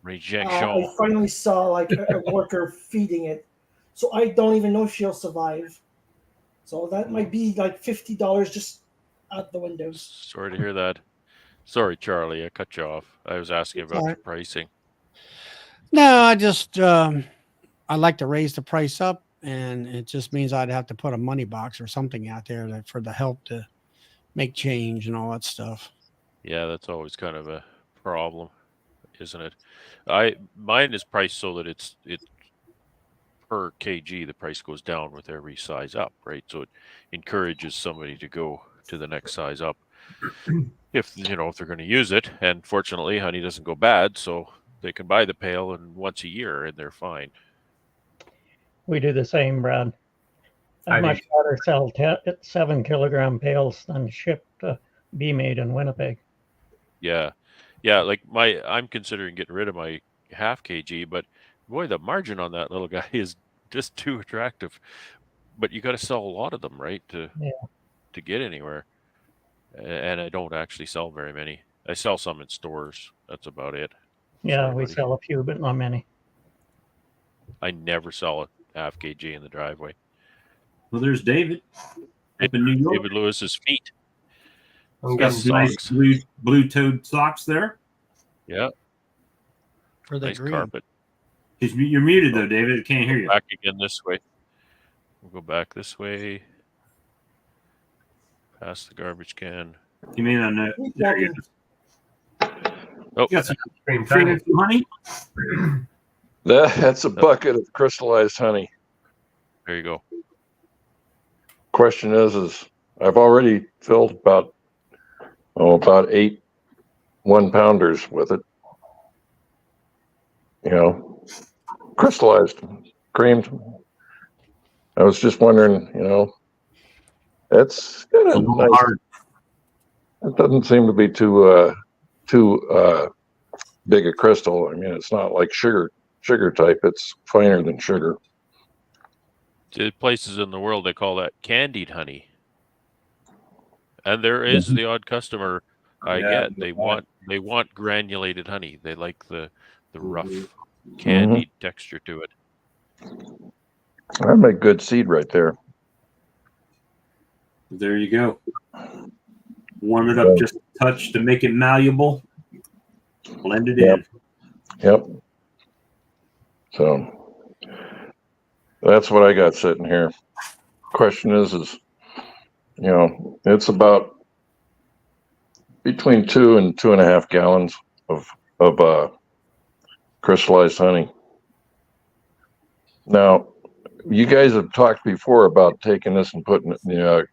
Rejection. I finally saw like a worker feeding it. So I don't even know if she'll survive. So that might be like $50 just out the windows. Sorry to hear that. Sorry, Charlie, I cut you off. I was asking about the pricing. No, I just I'd like to raise the price up, and it just means I'd have to put a money box or something out there for the help to make change and all that stuff. Yeah, that's always kind of a problem, isn't it? Mine is priced so that it's per kg, the price goes down with every size up, right? So it encourages somebody to go to the next size up if they're going to use it. And fortunately, honey doesn't go bad, so they can buy the pail and once a year and they're fine. We do the same, Brad. I'd much rather sell 7 kilogram pails than ship to be made in Winnipeg. Yeah. Like I'm considering getting rid of my 0.5 kg, but boy, the margin on that little guy is just too attractive. But you got to sell a lot of them, right, to get anywhere. And I don't actually sell very many. I sell some in stores. That's about it. Yeah, Sorry, we buddy. sell a few, but not many. I never sell a 0.5 kg in the driveway. Well, there's David up in New York. David Lewis's feet. I'm Got getting some nice blue-toed socks there. Yeah, For the nice green. carpet. You're muted though, David. I can't hear you. Back again this way. We'll go back this way. Past the garbage can. You mean on that? There you go. Oh, You got some Cream cream tiny. and some honey. That's a bucket of crystallized honey. there you go. Question is I've already filled about 8 1-pounders with it. Crystallized, creamed. I was just wondering, it's kind A of little nice. hard. It doesn't seem to be too big a crystal. I mean, it's not like sugar type. It's finer than sugar. The places in the world they call that candied honey, and there is the odd customer I get. They want granulated honey. They like the rough candied texture to it. That'd make good seed right there. There you go. Warm it up just a touch to make it malleable. Blend it in. Yep. So that's what I got sitting here. Question is, it's about between 2 and 2.5 gallons of crystallized honey. Now, you guys have talked before about taking this and putting it in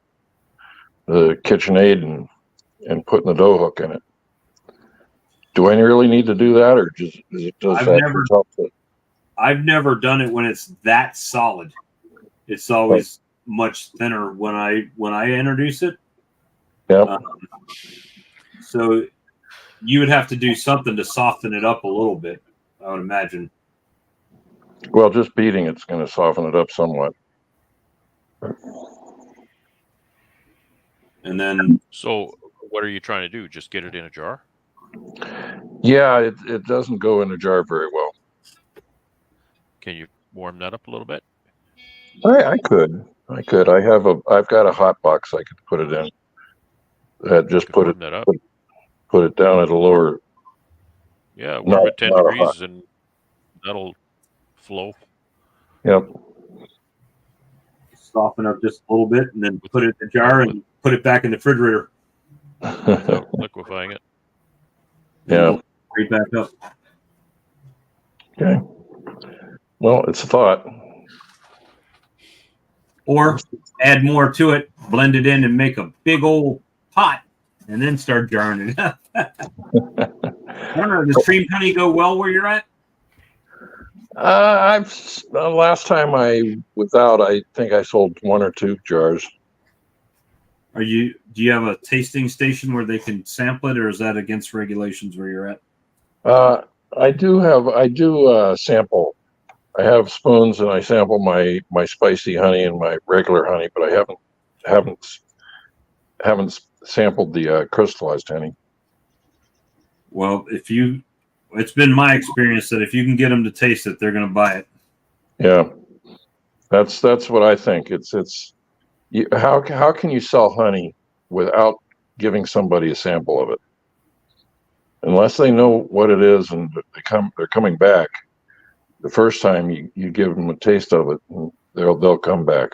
the KitchenAid and putting the dough hook in it. Do I really need to do that, or does it I've never done it when it's that solid. It's always much thinner when I introduce it. Yeah. So you would have to do something to soften it up a little bit, I would imagine. Well, just beating it's going to soften it up somewhat. And then, so what are you trying to do? Just get it in a jar? Yeah, it doesn't go in a jar very well. Can you warm that up a little bit? I could. I've got a hot box I could put it in. Just put it up. Put it down at a lower. Yeah, warm it 10 degrees and that'll flow. Yep. Soften up just a little bit and then put it in the jar and put it back in the refrigerator. Liquefying it. Yeah. Right back up. Okay. Well, it's a thought. Or add more to it, blend it in, and make a big old pot, and then start jarring it up. I don't know. Does cream honey go well where you're at? Last time I was out, I think I sold 1 or 2 jars. Do you have a tasting station where they can sample it, or is that against regulations where you're at? I do sample. I have spoons and I sample my spicy honey and my regular honey, but I haven't sampled the crystallized honey. Well, it's been my experience that if you can get them to taste it, they're going to buy it. Yeah, that's what I think. How can you sell honey without giving somebody a sample of it? Unless they know what it is and they're coming back. The first time you give them a taste of it, and they'll come back.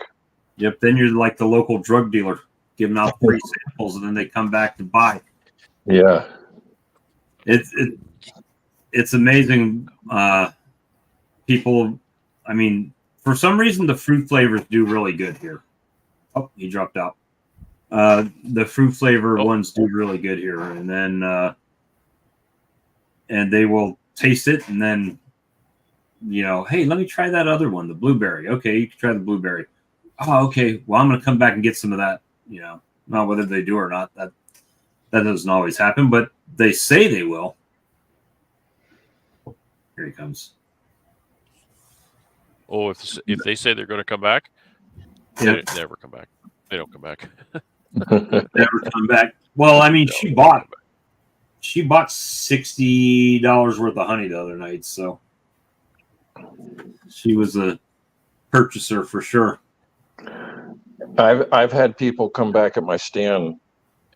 Yep. Then you're like the local drug dealer, giving out free samples, and then they come back to buy. Yeah. It's amazing. People, I mean, for some reason, the fruit flavors do really good here. Oh, he dropped out. The fruit flavor ones do really good here, and then and they will taste it, and then hey, let me try that other one, the blueberry. Okay, you can try the blueberry. Oh, okay. Well, I'm going to come back and get some of that. Not whether they do or not. That doesn't always happen, but they say they will. Here he comes. Oh, if they say they're going to come back, they never come back. They don't come back. Never come back. Well, I mean, she bought $60 worth of honey the other night, so she was a purchaser for sure. I've had people come back at my stand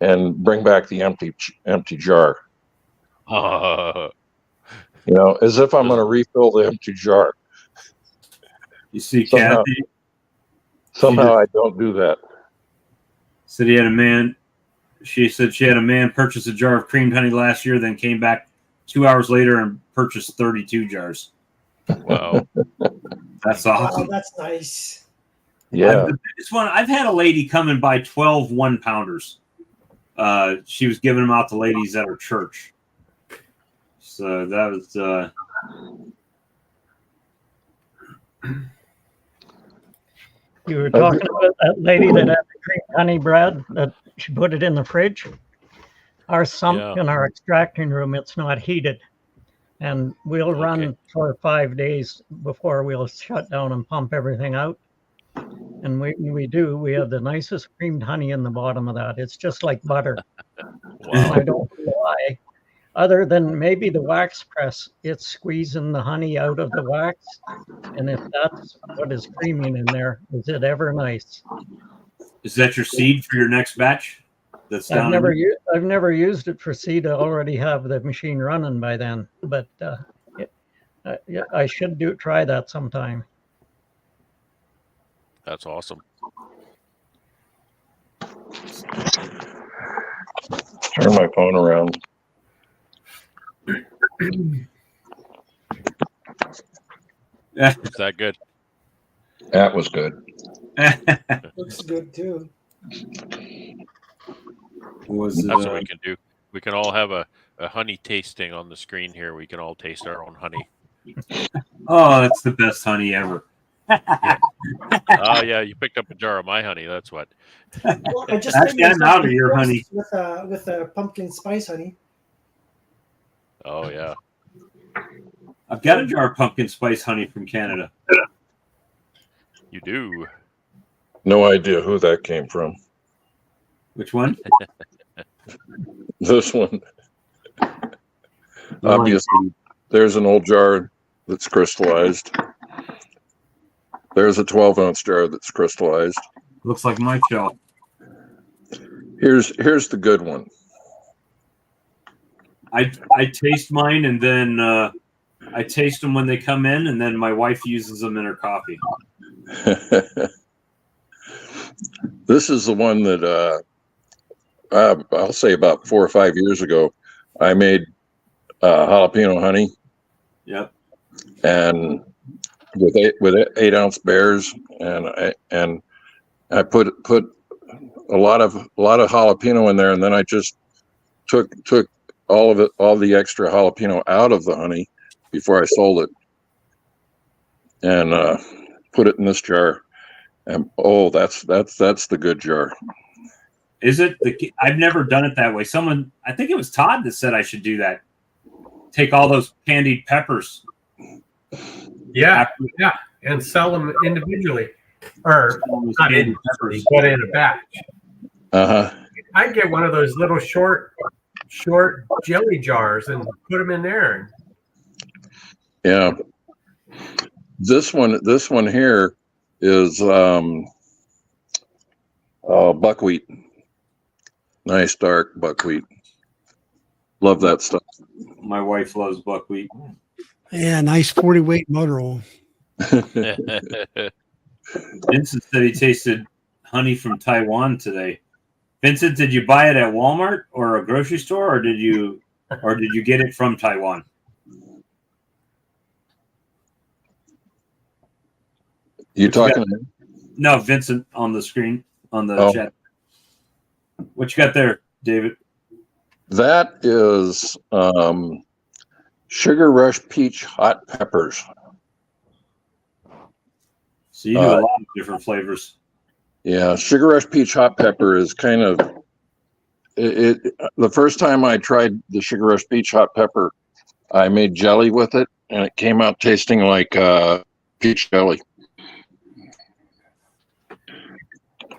and bring back the empty jar. As if I'm going to refill the empty jar. You see, Kathy. Somehow I don't do that. Said he had a man. She said she had a man purchase a jar of creamed honey last year, then came back 2 hours later and purchased 32 jars. Wow. That's awesome. Wow, that's nice. Yeah. The biggest one, I've had a lady come and buy 12 1-pounders. She was giving them out to ladies at her church. So that was You were talking about that lady that had the cream honey bread that she put it in the fridge. Our sump in our extracting room, it's not heated. and we'll run for 5 days before we'll shut down and pump everything out. And we have the nicest creamed honey in the bottom of that. It's just like butter. Wow. I don't know why, other than maybe the wax press, it's squeezing the honey out of the wax. And if that's what is creaming in there, is it ever nice? Is that your seed for your next batch? That's I've never used it for seed. I already have the machine running by then, but I should try that sometime. That's awesome. Turn my phone around. Is that good? That was good. Looks good too. Was That's what we can do. We can all have a honey tasting on the screen here. We can all taste our own honey. Oh, that's the best honey ever. Oh yeah, you picked up a jar of my honey. That's what. Well, I just Actually, I'm out of your honey. with a pumpkin spice honey. Oh yeah. I've got a jar of pumpkin spice honey from Canada. You do. No idea who that came from. Which one? This one. Obviously, there's an old jar that's crystallized. There's a 12-ounce jar that's crystallized. Looks like my shelf. Here's the good one. I taste mine, and then I taste them when they come in, and then my wife uses them in her coffee. This is the one that I'll say about 4 or 5 years ago, I made jalapeno honey. Yep. And with 8-ounce bears, and I put a lot of jalapeno in there, and then I just took all the extra jalapeno out of the honey before I sold it, and put it in this jar. And oh, that's the good jar. Is it? I've never done it that way. Someone, I think it was Todd that said I should do that. Take all those candied peppers. Yeah, and sell them individually, or not individually, but in a batch. I'd get one of those little short jelly jars and put them in there. Yeah, this one here is buckwheat. Nice dark buckwheat. Love that stuff. My wife loves buckwheat. Yeah, nice 40-weight motor oil. Vincent said he tasted honey from Taiwan today. Vincent, did you buy it at Walmart or a grocery store, or did you get it from Taiwan? You talking? No, Vincent on the screen on the chat. What you got there, David? That is Sugar Rush Peach Hot Peppers. So you do a lot of different flavors. Yeah, Sugar Rush Peach Hot Pepper is kind of it. The first time I tried the Sugar Rush Peach Hot Pepper, I made jelly with it, and it came out tasting like peach jelly. All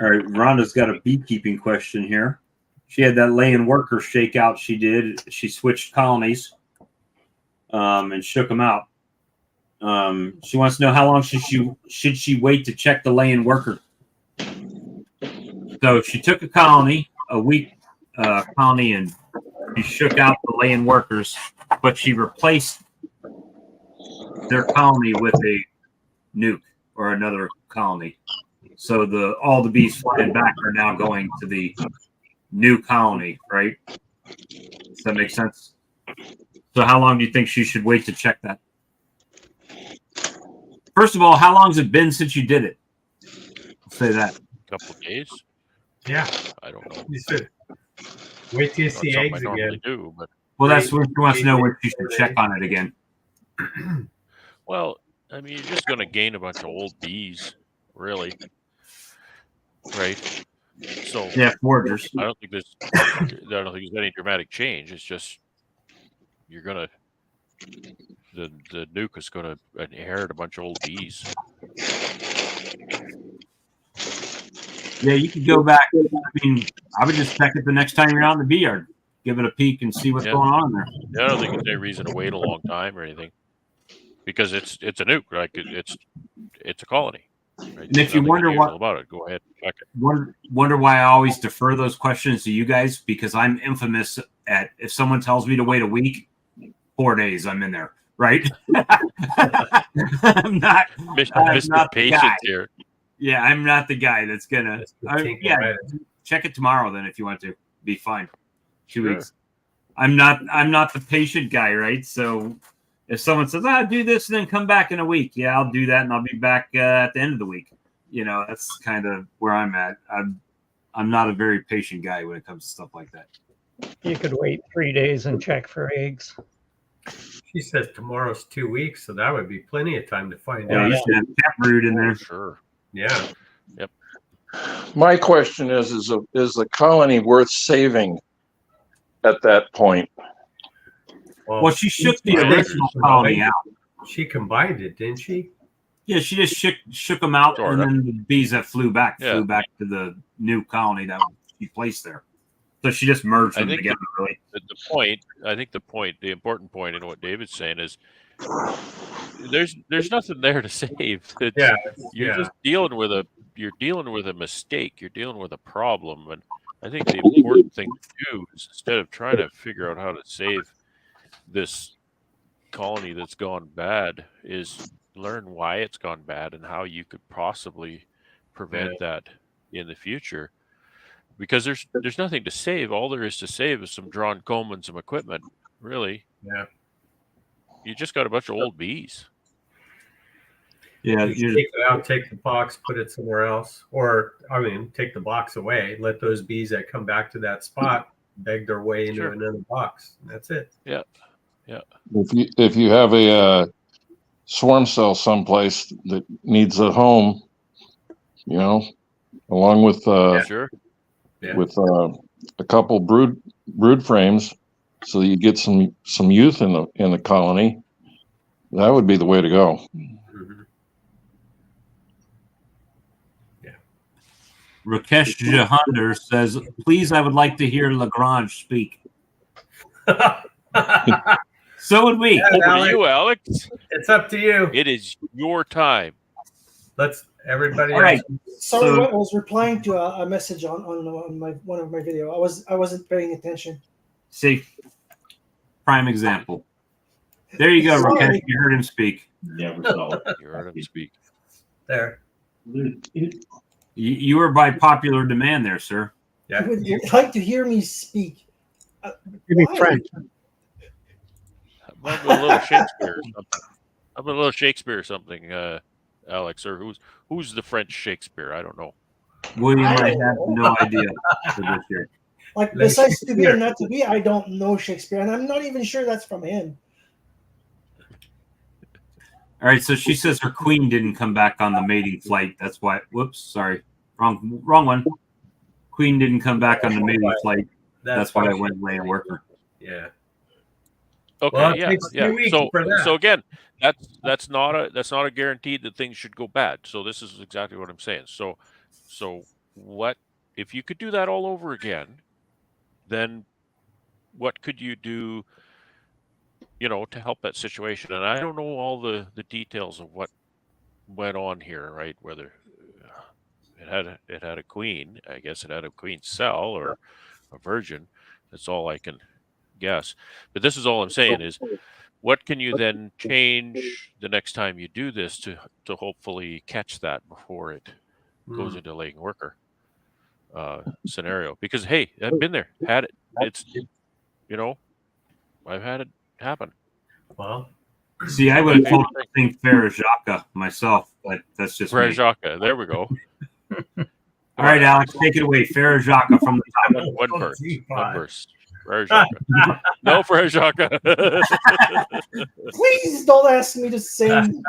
right, Rhonda's got a beekeeping question here. She had that laying worker shakeout she did. She switched colonies and shook them out. She wants to know how long should she wait to check the laying worker. So she took a week colony, and she shook out the laying workers, but she replaced their colony with a nuke or another colony. So all the bees flying back are now going to the new colony, right? Does that make sense? So how long do you think she should wait to check that? First of all, how long has it been since you did it? I'll say that. A couple of days. Yeah, I don't know. you should wait till you see eggs again. Well, that's what she wants to know, when she should check on it again. Well, I mean, you're just going to gain a bunch of old bees, really, right? So yeah, foragers. I don't think there's any dramatic change. It's just you're gonna the nuke is going to inherit a bunch of old bees. Yeah, you could go back. I mean, I would just check it the next time you're out in the bee yard. Give it a peek and see what's Yeah. going on there. I don't think it's any reason to wait a long time or anything, because it's a nuke, like it's a colony. Right? And if you Nothing wonder unusual what about it, go ahead and check it. wonder why I always defer those questions to you guys, because I'm infamous at if someone tells me to wait a week, 4 days, I'm in there. Right? I'm not Mr. Patient here. Yeah, I'm not the guy that's gonna. Check it tomorrow then if you want to. Be fine. 2 weeks. I'm not the patient guy, right? So if someone says, do this and then come back in a week, yeah, I'll do that and I'll be back at the end of the week. You know, that's kind of where I'm at. I'm not a very patient guy when it comes to stuff like that. You could wait 3 days and check for eggs. She says tomorrow's 2 weeks, so that would be plenty of time to find Yeah, out. you should have cat brood in there. Sure. Yeah. Yep. My question is the colony worth saving at that point? Well, she shook the original colony out. She combined it, didn't she? Yeah, she just shook them out, Sort and of. then the bees that flew back Yeah. to the new colony that she placed there. So she just merged them together, really. The important point in what David's saying is there's nothing there to save. You're just dealing with a mistake. You're dealing with a problem, and I think the important thing to do is, instead of trying to figure out how to save this colony that's gone bad, is learn why it's gone bad and how you could possibly prevent that in the future. Because there's nothing to save. All there is to save is some drawn comb and some equipment, really. Yeah. You just got a bunch of old bees. Yeah, you take it out, take the box, put it somewhere else. Or, take the box away. Let those bees that come back to that spot beg their way into another box. That's it. Yeah. Yeah. If you have a swarm cell someplace that needs a home, along with with a couple brood frames, so that you get some youth in the colony, that would be the way to go. Mm-hmm. Yeah. Rakesh Jahander says, "Please, I would like to hear Lagrange speak." So would we. Over to you, Alex. It's up to you. It is your time. Let's everybody. All right. Sorry, I was replying to a message on one of my video. I wasn't paying attention. See, prime example. There you go, Rakesh. You heard him speak. Yeah, we saw it. You heard him speak. There. You were by popular demand there, sir. Yeah. Would you like to hear me speak? Maybe Why? French. I'm a little Shakespeare or something. I'm a little Shakespeare or something, Alex. Or who's the French Shakespeare? I don't know. William, I have no idea for this year. Like, besides to be or not to be, I don't know Shakespeare, and I'm not even sure that's from him. All right, so she says her queen didn't come back on the mating flight. That's why. Whoops, sorry, wrong one. Queen didn't come back on the mating flight. That's why I went lay a worker. Yeah. Okay, Well, yeah. So again, that's not a guarantee that things should go bad. So this is exactly what I'm saying. So what if you could do that all over again? Then what could you do, to help that situation? And I don't know all the details of what went on here, right? Whether it had a queen, I guess it had a queen cell or a virgin. That's all I can guess. But this is all I'm saying is, what can you then change the next time you do this to hopefully catch that before it goes into laying worker scenario? Because hey, I've been there, had it. It's I've had it happen. Well, see, I would have called the thing Farajaka myself, but that's just me. Farajaka. There we go. All right, Alex, take it away. Farajaka from the top. One verse. Farajaka. No, Farajaka. Please don't ask me to sing.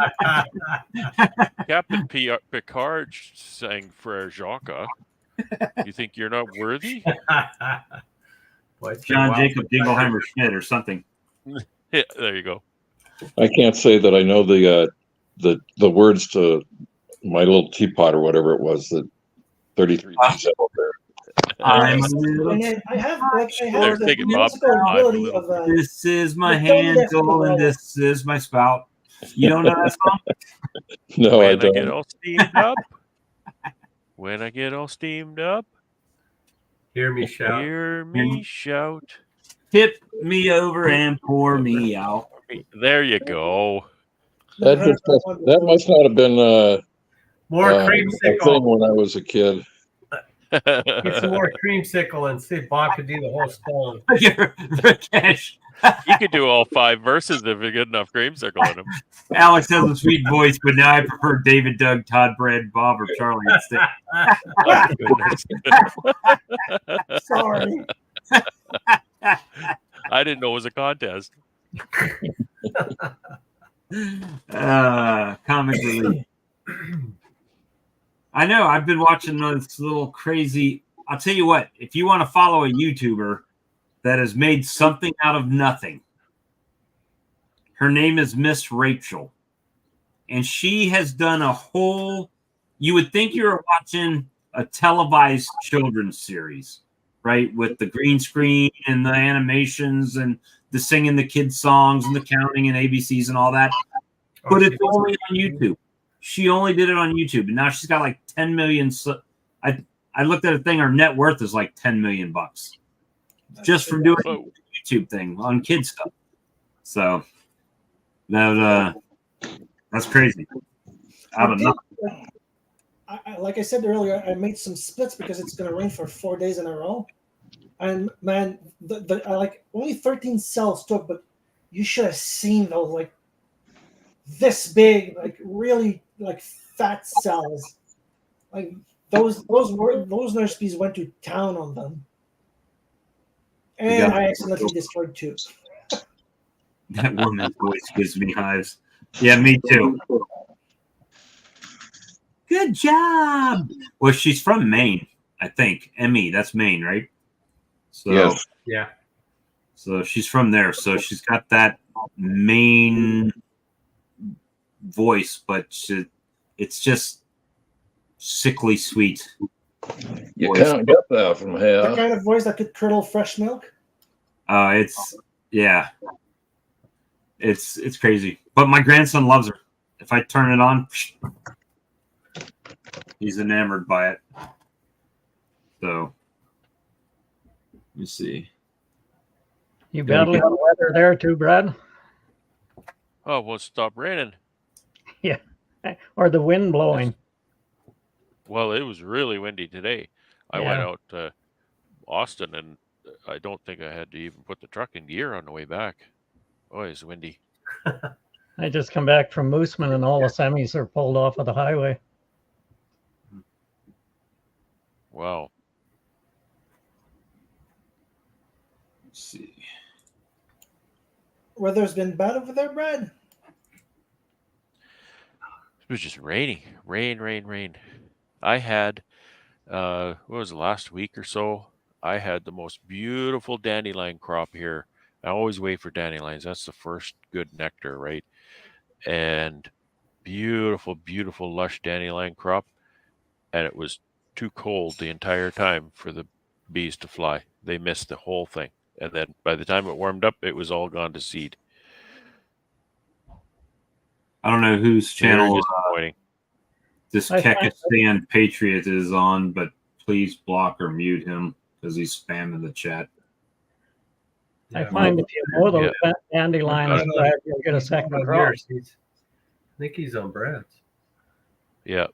Captain Picard sang Farajaka. You think you're not worthy? John Jacob Dingleheimer Schmidt or something. Yeah, there you go. I can't say that I know the words to my little teapot or whatever it was that 33 bees out there. I'm a little. And then I have They're the thinking Bob, musical I'm a ability little. of This is my But tell me that's handle pretty and well. this is my spout. You don't know that song? No, I When I get don't. all steamed up. When I get all steamed up, Hear me shout. hear me shout. Tip me over and pour me out. There you go. That Never heard just that one that before. must not have been More a thing creamsicle. when I was a kid. Get some more creamsicle and see if Bob could do the whole song. Rakesh. You could do all 5 verses if you get enough creamsicle in them. Alex has a sweet voice, but now I prefer David, Doug, Todd, Brad, Bob, or Charlie instead. Oh, goodness. Sorry. I didn't know it was a contest. Comic relief. I know. I've been watching this little crazy. I'll tell you what. If you want to follow a YouTuber that has made something out of nothing, her name is Miss Rachel, and she has done a whole. You would think you were watching a televised children's series, right? With the green screen and the animations and the singing the kids' songs and the counting and ABCs and all that. But it's only on YouTube. She only did it on YouTube, and now she's got like 10 million. I looked at a thing. Her net worth is like $10 million just from doing the YouTube thing on kids stuff. So that's crazy. Out of nothing. Like I said earlier, I made some splits because it's going to rain for 4 days in a row. And man, I like only 13 cells took, but you should have seen those like this big, like really like fat cells. Like those nurse bees went to town on them. And I accidentally destroyed 2. That woman's voice gives me hives. Yeah, me too. Good job. Well, she's from Maine, I think. Emmy, that's Maine, right? So, Yes. Yeah. So she's from there. So she's got that Maine voice, but it's just sickly sweet. You voice. can't get that from The here. kind of voice that could curdle fresh milk. It's crazy. But my grandson loves her. If I turn it on, he's enamored by it. So let me see. You battling the weather there too, Brad? Oh, well, stop raining. Yeah. Or the wind blowing? Well, it was really windy today. I went out to Austin, and I don't think I had to even put the truck in gear on the way back. Oh, it's windy. I just come back from Mooseman, and all the semis are pulled off of the highway. Wow. Let's see. Weather's been bad over there, Brad. It was just rainy. Rain. I had, what was it, last week or so? I had the most beautiful dandelion crop here. I always wait for dandelions. That's the first good nectar, right? And beautiful, beautiful, lush dandelion crop. And it was too cold the entire time for the bees to fly. They missed the whole thing. And then by the time it warmed up, it was all gone to seed. I don't know whose Very channel disappointing. this Kekistan Patriot is on, but please block or mute him because he's spamming the chat. I find if you mow those dandelions, Brad, you'll get a second crop. I think he's on Brad's. Yeah.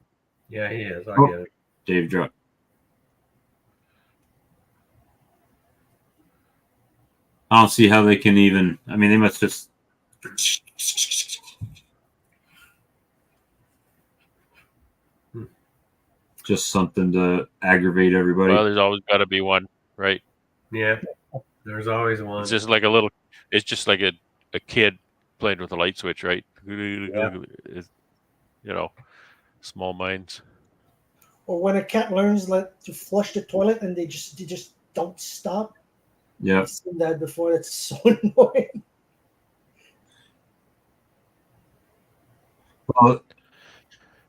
Yeah, he is. I Oh. get it. Dave Druck. I don't see how they can even. I mean, they must just. Just something to aggravate everybody. Well, there's always got to be one, right? Yeah. There's always one. It's just like a little. It's just like a kid playing with a light switch, right? It's, you know, small minds. Or when a cat learns like to flush the toilet and they just don't stop. Yeah. I've seen that before. That's so annoying. Well,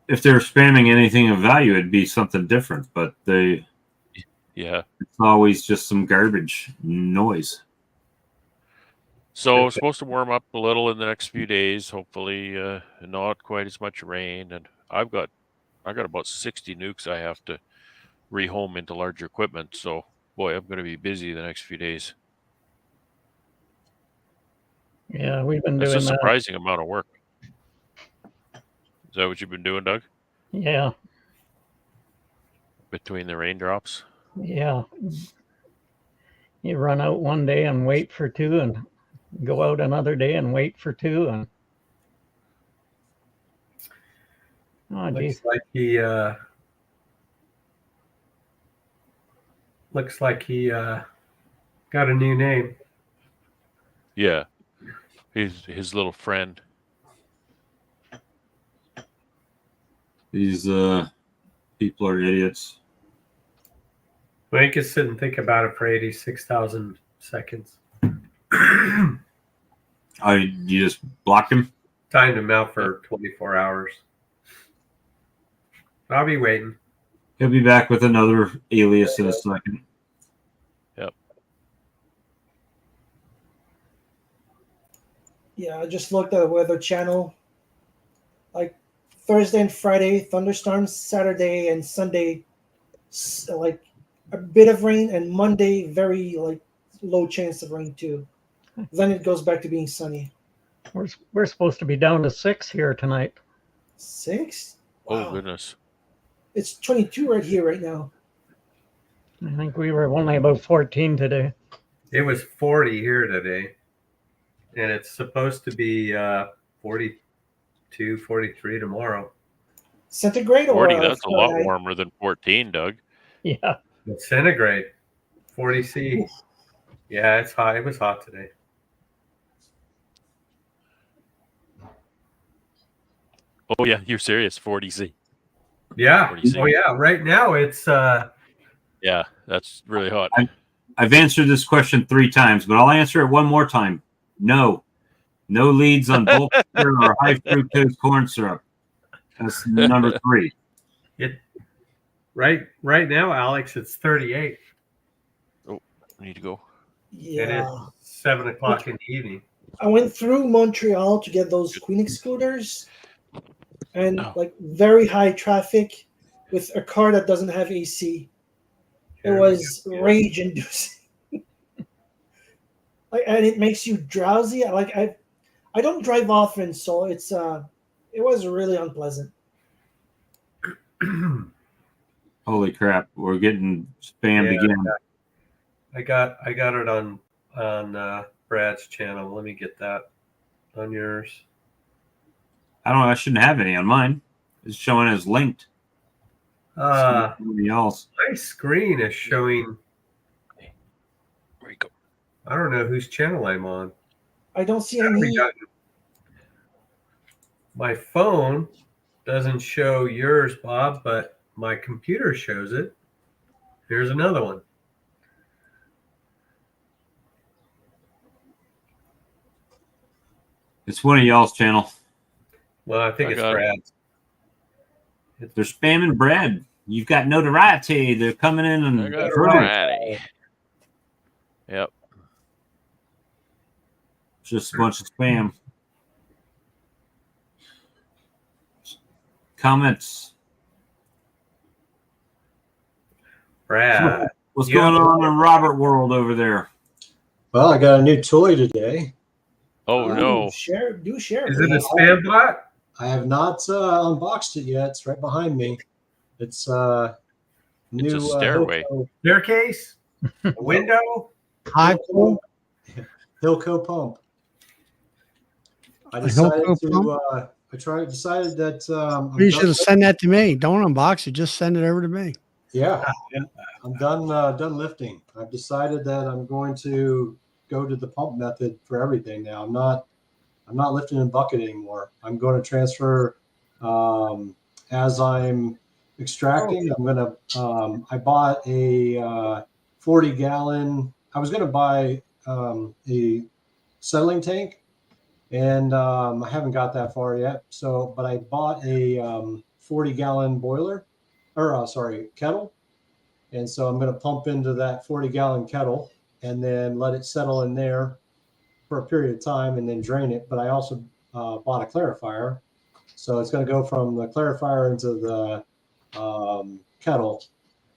if they're spamming anything of value, it'd be something different. But it's always just some garbage noise. So it's supposed to warm up a little in the next few days. Hopefully, not quite as much rain. And I got about 60 nukes I have to rehome into larger equipment. So boy, I'm going to be busy the next few days. Yeah, we've been That's doing a that. surprising amount of work. Is that what you've been doing, Doug? Yeah, Between the raindrops? yeah. You run out one day and wait for two, and go out another day and wait for two, and oh, geez. Looks like he got a new name. Yeah. His little friend. These people are idiots. Well, you can sit and think about it for 86,000 seconds. You just blocked him? Timed him out for 24 hours. I'll be waiting. He'll be back with another alias in a second. Yep. Yeah, I just looked at the Weather Channel. Like Thursday and Friday, thunderstorms. Saturday and Sunday, like a bit of rain, and Monday, very like low chance of rain too. Then it goes back to being sunny. We're supposed to be down to 6 here tonight. 6? Oh, Wow. goodness. It's 22 right here right now. I think we were only about 14 today. It was 40 here today. And it's supposed to be 42, 43 tomorrow. Centigrade or 40, that's a lot Fahrenheit? warmer than 14, Doug. Yeah. It's centigrade. 40 C. Yeah, it's hot. It was hot today. Oh, yeah, you're serious. 40C. Yeah. 40C. Oh, yeah. Right now it's Yeah, that's really hot. I've answered this question 3 times, but I'll answer it one more time. No. No leads on bulk sugar or high fructose corn syrup. That's number 3. right now, Alex, it's 38. Oh, I need to go. Yeah. And it's 7 o'clock in the evening. I went through Montreal to get those Queen scooters, and like very high traffic with a car that doesn't have AC. It was rage inducing. And it makes you drowsy. I don't drive often, so it was really unpleasant. Holy crap. We're getting spammed again. I got it on Brad's channel. Let me get that on yours. I shouldn't have any on mine. It's showing as linked. Somebody else. My screen is showing. Where you go? I don't know whose channel I'm on. I don't see any. My phone doesn't show yours, Bob, but my computer shows it. Here's another one. It's one of y'all's channel. Well, I think it's Brad's. They're spamming Brad. You've got notoriety. They're coming in and notoriety. Yep. Just a bunch of spam. Comments. Brad. What's going on in Robert World over there? Well, I got a new toy today. Oh, no. Do share. Is it a spam bot? I have not unboxed it yet. It's right behind me. It's new it's a stairway. Staircase? A window? Hilco pump. I decided decided that You should have sent that to me. Don't unbox it. Just send it over to me. Yeah. I'm done lifting. I've decided that I'm going to go to the pump method for everything now. I'm not lifting in bucket anymore. I'm going to transfer as I'm extracting. I'm going to I bought a 40-gallon. I was going to buy a settling tank, and I haven't got that far yet. So, but I bought a 40-gallon boiler, or sorry, kettle, and so I'm going to pump into that 40-gallon kettle and then let it settle in there for a period of time and then drain it. But I also bought a clarifier, so it's going to go from the clarifier into the kettle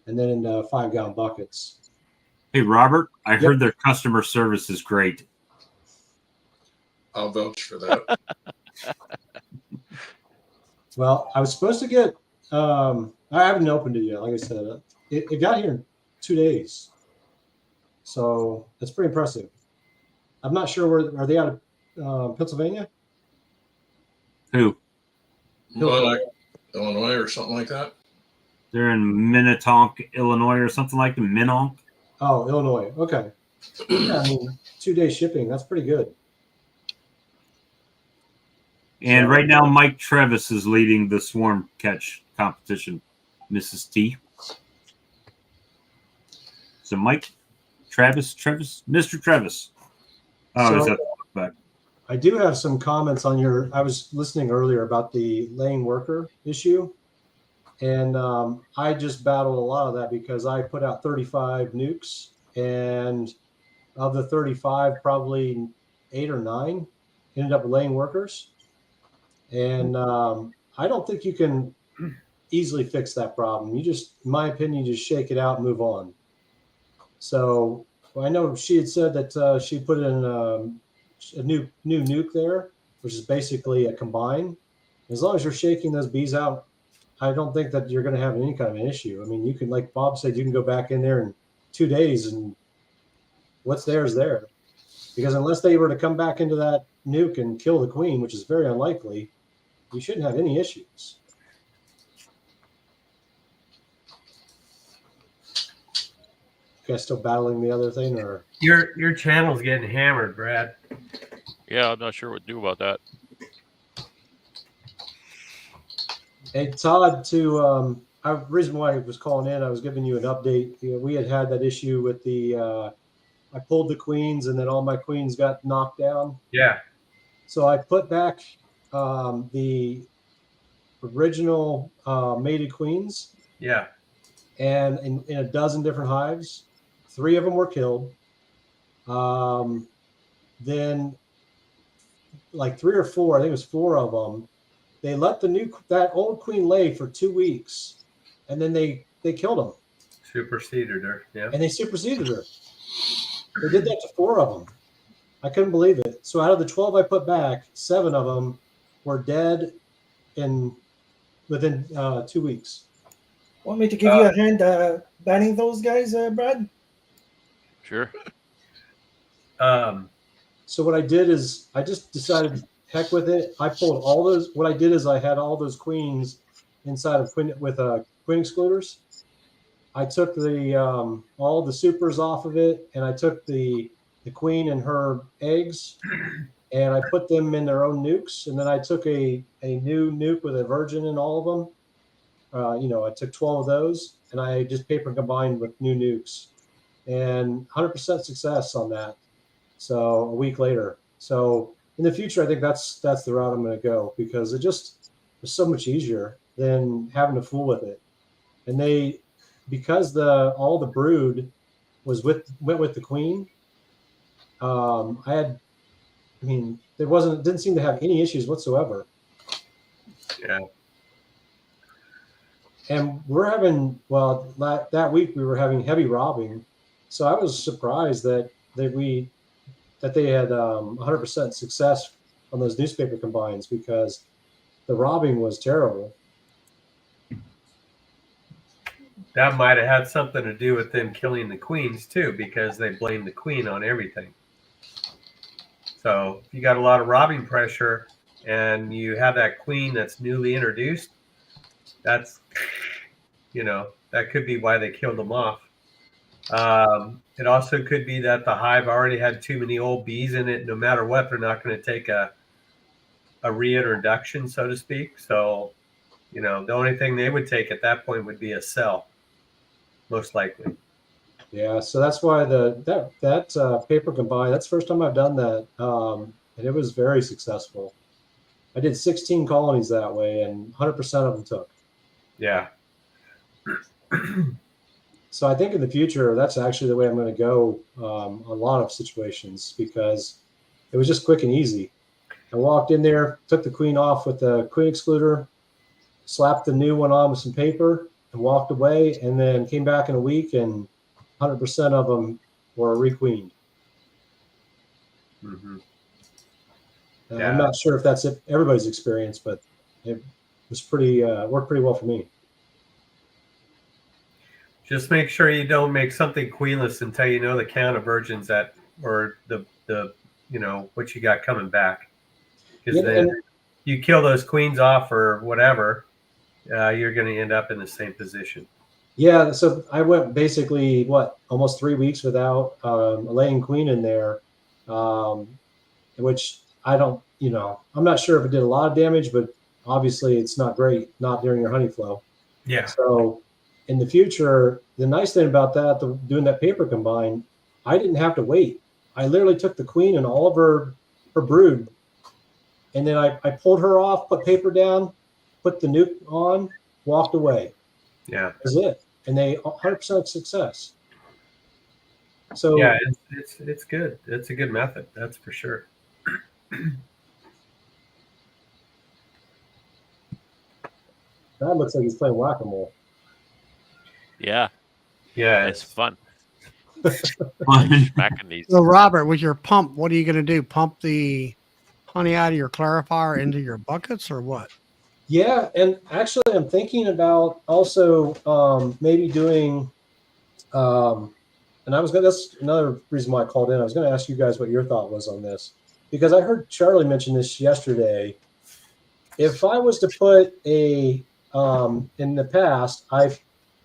and then into 5-gallon buckets. Hey, Robert, I heard their customer service is great. I'll vouch for that. Well, I was supposed to get, I haven't opened it yet. Like I said, it got here in 2 days. So that's pretty impressive. I'm not sure are they out of Pennsylvania? Who? Like Illinois or something like that. They're in Minnetonka, Illinois, or something like that. Minonk. Oh, Illinois. Okay. Yeah, I mean, 2-day shipping. That's pretty good. And right now, Mike Trevis is leading the swarm catch competition. Mrs. T. So Mike, Travis, Mr. Trevis. Oh, So, is that back? I do have some comments on I was listening earlier about the laying worker issue. And I just battled a lot of that because I put out 35 nukes, and of the 35, probably 8 or 9 ended up laying workers. And I don't think you can easily fix that problem. You just, in my opinion, just shake it out and move on. So I know she had said that she put in a new nuke there, which is basically a combine. As long as you're shaking those bees out, I don't think that you're going to have any kind of an issue. I mean, you can, like Bob said, you can go back in there in 2 days and what's there is there. Because unless they were to come back into that nuke and kill the queen, which is very unlikely, you shouldn't have any issues. You guys still battling the other thing, or Your channel's getting hammered, Brad. Yeah, I'm not sure what to do about that. hey Todd? The reason why I was calling in, I was giving you an update. We had that issue with the. I pulled the queens, and then all my queens got knocked down. Yeah. So I put back the original mated queens. Yeah. And in a dozen different hives. 3 of them were killed. Then, like 3 or 4, I think it was 4 of them, they let that old queen lay for 2 weeks, and then they killed them. Superseded her. Yeah. And they superseded her. They did that to 4 of them. I couldn't believe it. So out of the 12 I put back, 7 of them were dead within 2 weeks. Want me to give you a hand banning those guys, Brad? Sure. So what I did is I just decided, heck with it. I pulled all those. What I did is I had all those queens inside of queen excluders. I took the all the supers off of it, and I took the queen and her eggs, and I put them in their own nukes. And then I took a new nuke with a virgin in all of them. I took 12 of those, and I just paper combined with new nukes, and 100% success on that. So a week later. So in the future, I think that's the route I'm going to go, because it just is so much easier than having to fool with it. And because all the brood went with the queen. There didn't seem to have any issues whatsoever. Yeah. And we're having, that week we were having heavy robbing. So I was surprised that they had 100% success on those newspaper combines, because the robbing was terrible. That might have had something to do with them killing the queens too, because they blame the queen on everything. So if you got a lot of robbing pressure and you have that queen that's newly introduced, that could be why they killed them off. It also could be that the hive already had too many old bees in it. No matter what, they're not going to take a reintroduction, so to speak. So, the only thing they would take at that point would be a cell, most likely. Yeah, so that's why that paper combine. That's the first time I've done that. and it was very successful. I did 16 colonies that way, and 100% of them took. Yeah. So I think in the future, that's actually the way I'm going to go on a lot of situations, because it was just quick and easy. I walked in there, took the queen off with the queen excluder, slapped the new one on with some paper, and walked away, and then came back in a week, and 100% of them were requeened. Mm-hmm. Yeah. I'm not sure if that's everybody's experience, but it was pretty worked pretty well for me. Just make sure you don't make something queenless until you know the count of virgins that, or the what you got coming back. Because then you kill those queens off or whatever, you're going to end up in the same position. Yeah, so I went basically almost 3 weeks without a laying queen in there, which I don't, I'm not sure if it did a lot of damage, but obviously it's not great, not during your honey flow. Yeah. So in the future, the nice thing about that, doing that paper combine, I didn't have to wait. I literally took the queen and all of her brood, and then I pulled her off, put paper down, put the nuke on, walked away. Yeah. That was it. And they 100% success. So yeah, it's good. It's a good method. That's for sure. That looks like he's playing whack-a-mole. Yeah. Yeah. It's fun. Smacking these. So, Robert, with your pump, what are you going to do? Pump the honey out of your clarifier into your buckets or what? Yeah, and actually I'm thinking about also maybe doing, and that's another reason why I called in. I was going to ask you guys what your thought was on this, because I heard Charlie mention this yesterday. If I was to put in the past, I've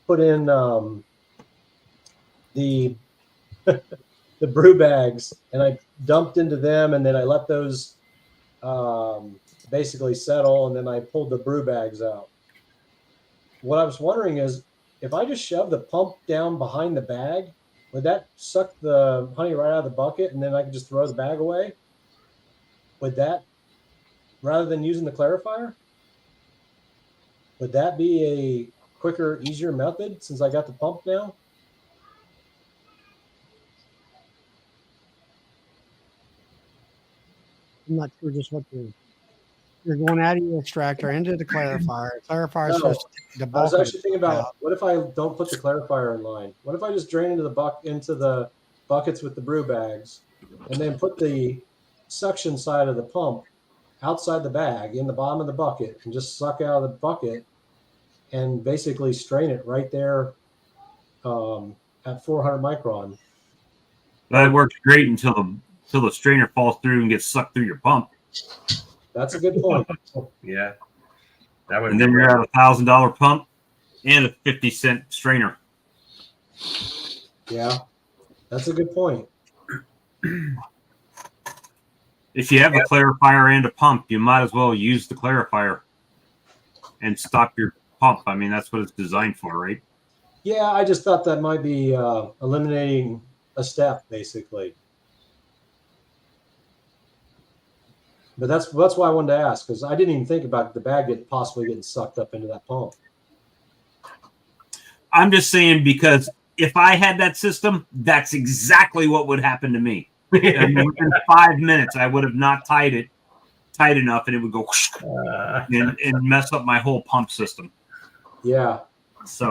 put in the the brew bags, and I dumped into them, and then I let those basically settle, and then I pulled the brew bags out. What I was wondering is, if I just shove the pump down behind the bag, would that suck the honey right out of the bucket, and then I could just throw the bag away? Would that, rather than using the clarifier, would that be a quicker, easier method since I got the pump now? I'm not sure just what you're going out of your extractor into the clarifier. Clarifier is supposed to take the I was bulk actually thinking about, what if I don't put the clarifier in line? What if I just drain into the buckets with the brew bags, and then put the suction side of the pump outside the bag in the bottom of the bucket, and just suck out of the bucket and basically strain it right there at 400 micron. That works great until the strainer falls through and gets sucked through your pump. That's a good point. Yeah. That would And then you're at $1,000 pump and a 50-cent strainer. Yeah, that's a good point. If you have a clarifier and a pump, you might as well use the clarifier and stop your pump. I mean, that's what it's designed for, right? Yeah, I just thought that might be eliminating a step, basically. But that's why I wanted to ask, because I didn't even think about the bag possibly getting sucked up into that pump. I'm just saying, because if I had that system, that's exactly what would happen to me. I mean, within 5 minutes, I would have not tied it tight enough, and it would go and mess up my whole pump system. Yeah. So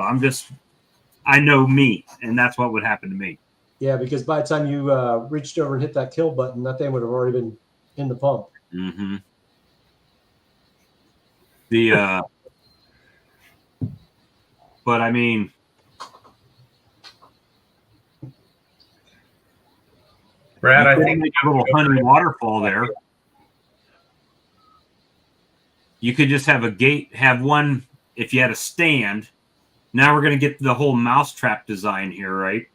I know me, and that's what would happen to me. Yeah, because by the time you reached over and hit that kill button, that thing would have already been in the pump. Mm-hmm. But I mean, Brad, I think make a little honey waterfall there. You could just have a gate, have one. If you had a stand, now we're going to get the whole mousetrap design here, right?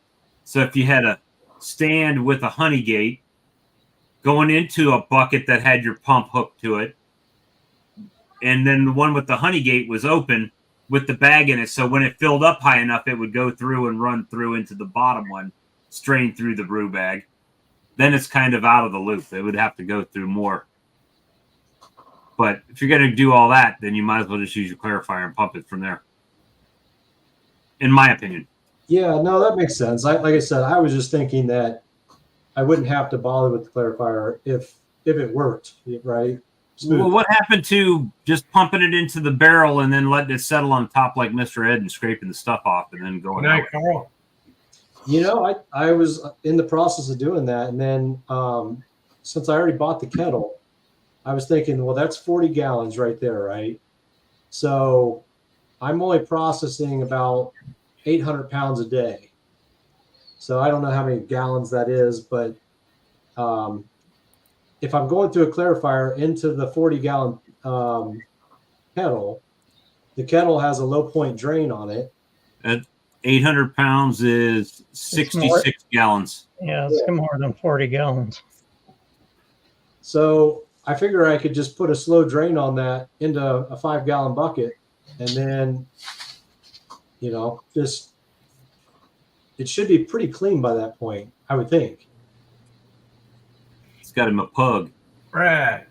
So if you had a stand with a honey gate going into a bucket that had your pump hooked to it, and then the one with the honey gate was open with the bag in it, so when it filled up high enough, it would go through and run through into the bottom one, strain through the brew bag. then it's kind of out of the loop. It would have to go through more. But if you're going to do all that, then you might as well just use your clarifier and pump it from there. In my opinion. Yeah, no, that makes sense. Like I said, I was just thinking that I wouldn't have to bother with the clarifier if it worked, right? Smooth. Well, what happened to just pumping it into the barrel and then letting it settle on top like Mr. Ed and scraping the stuff off and then going out? Carl. You know, I was in the process of doing that, and then since I already bought the kettle, I was thinking, well, that's 40 gallons right there, right? So I'm only processing about 800 pounds a day. So I don't know how many gallons that is, but if I'm going through a clarifier into the 40-gallon kettle, the kettle has a low point drain on it. At 800 pounds is 66 gallons. Yeah, it's more than 40 gallons. So I figure I could just put a slow drain on that into a 5-gallon bucket, and then, you know, just it should be pretty clean by that point, I would think. He's got him a pug. Brad.